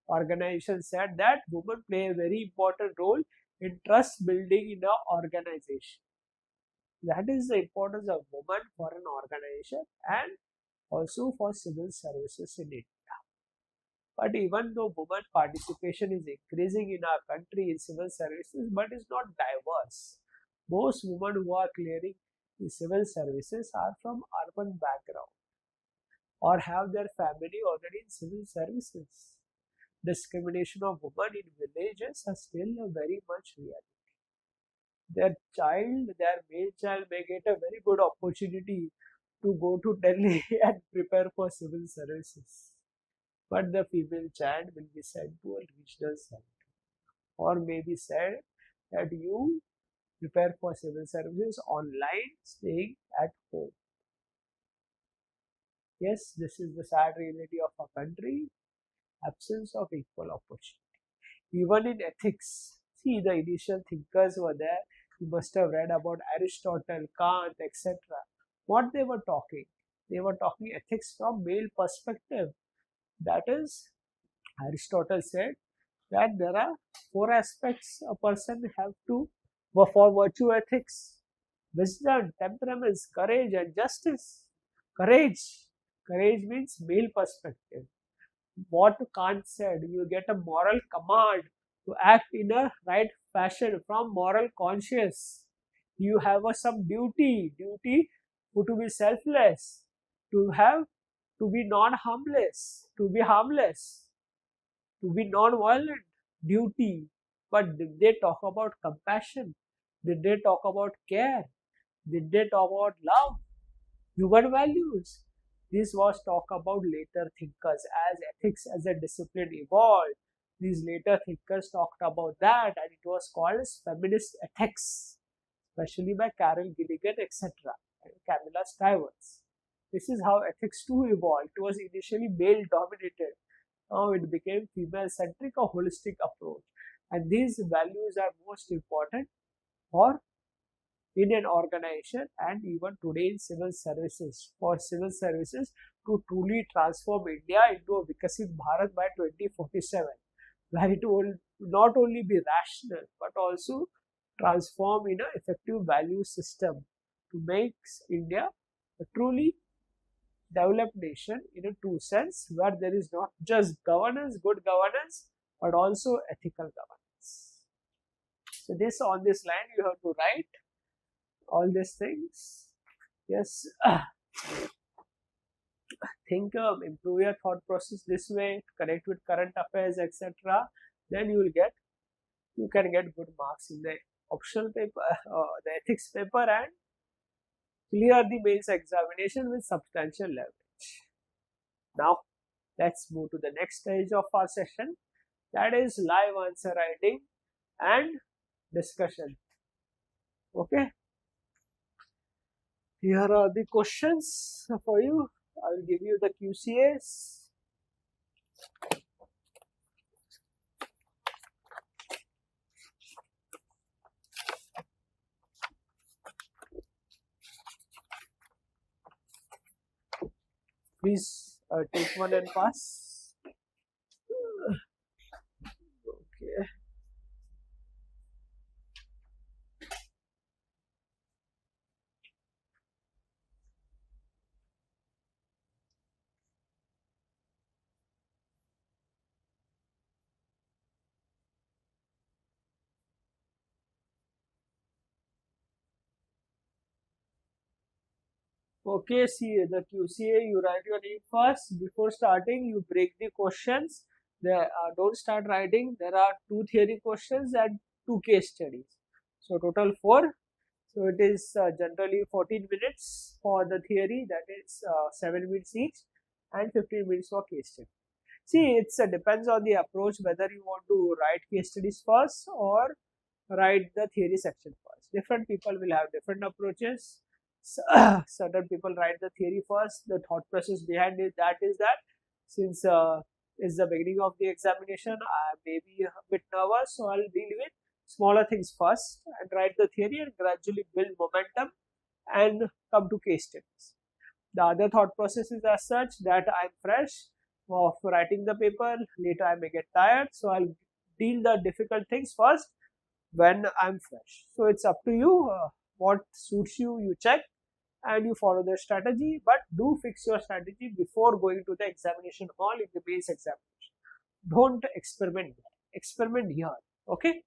organization said that women play a very important role in trust building in an organization. That is the importance of women for an organization and also for civil services in India. But even though women participation is increasing in our country in civil services, but is not diverse. Most women who are clearing the civil services are from urban background or have their family already in civil services. Discrimination of women in villages are still a very much reality. Their male child may get a very good opportunity to go to Delhi and prepare for civil services. But the female child will be sent to a regional center or may be said that you prepare for civil services online staying at home. Yes, this is the sad reality of our country, absence of equal opportunity. Even in ethics, see the initial thinkers were there. You must have read about Aristotle, Kant, etc. What they were talking? They were talking ethics from male perspective. That is, Aristotle said that there are 4 aspects a person have to for virtue ethics: wisdom, temperaments, courage, and justice. Courage means male perspective. What Kant said, you get a moral command to act in a right fashion from moral conscience. You have some duty to be selfless, to be non-harmless, to be harmless. to be non-violent, duty. But did they talk about compassion? Did they talk about care? Did they talk about love? Human values? This was talk about later thinkers as ethics as a discipline evolved. These later thinkers talked about that, and it was called as feminist ethics, especially by Carol Gilligan, etc., and Camilla Stuyvesant. This is how ethics too evolved. It was initially male dominated. Now it became female centric, a holistic approach. And these values are most important for in an organization and even today in civil services. For civil services to truly transform India into a Vikasit Bharat by 2047, where it will not only be rational but also transform in an effective value system to make India a truly developed nation in a true sense, where there is not just governance, good governance, but also ethical governance. So this on this line you have to write all these things. Yes, think, improve your thought process this way, connect with current affairs, etc. Then you can get good marks in the optional paper, the ethics paper, and clear the mains examination with substantial leverage. Now, let's move to the next stage of our session, that is live answer writing and discussion. Okay. Here are the questions for you. I will give you the QCAs. Please take one and pass. Okay. Okay, see the QCA, you write your name first. Before starting, you break the questions. Don't start writing. There are 2 theory questions and 2 case studies. So total 4. So it is generally 14 minutes for the theory, that is 7 minutes each, and 15 minutes for case study. See, it depends on the approach whether you want to write case studies first or write the theory section first. Different people will have different approaches. Certain people write the theory first. The thought process behind it, that is that since it's the beginning of the examination, I may be a bit nervous, so I'll deal with smaller things first and write the theory and gradually build momentum and come to case studies. The other thought process is as such that I'm fresh of writing the paper, later I may get tired, so I'll deal the difficult things first when I'm fresh. So it's up to you, what suits you, you check and you follow the strategy, but do fix your strategy before going to the examination hall in the base examination. Don't experiment there, experiment here, okay?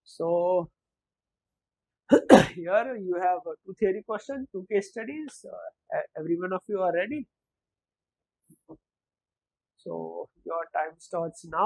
So here you have 2 theory questions, 2 case studies, every one of you are ready. So your time starts now.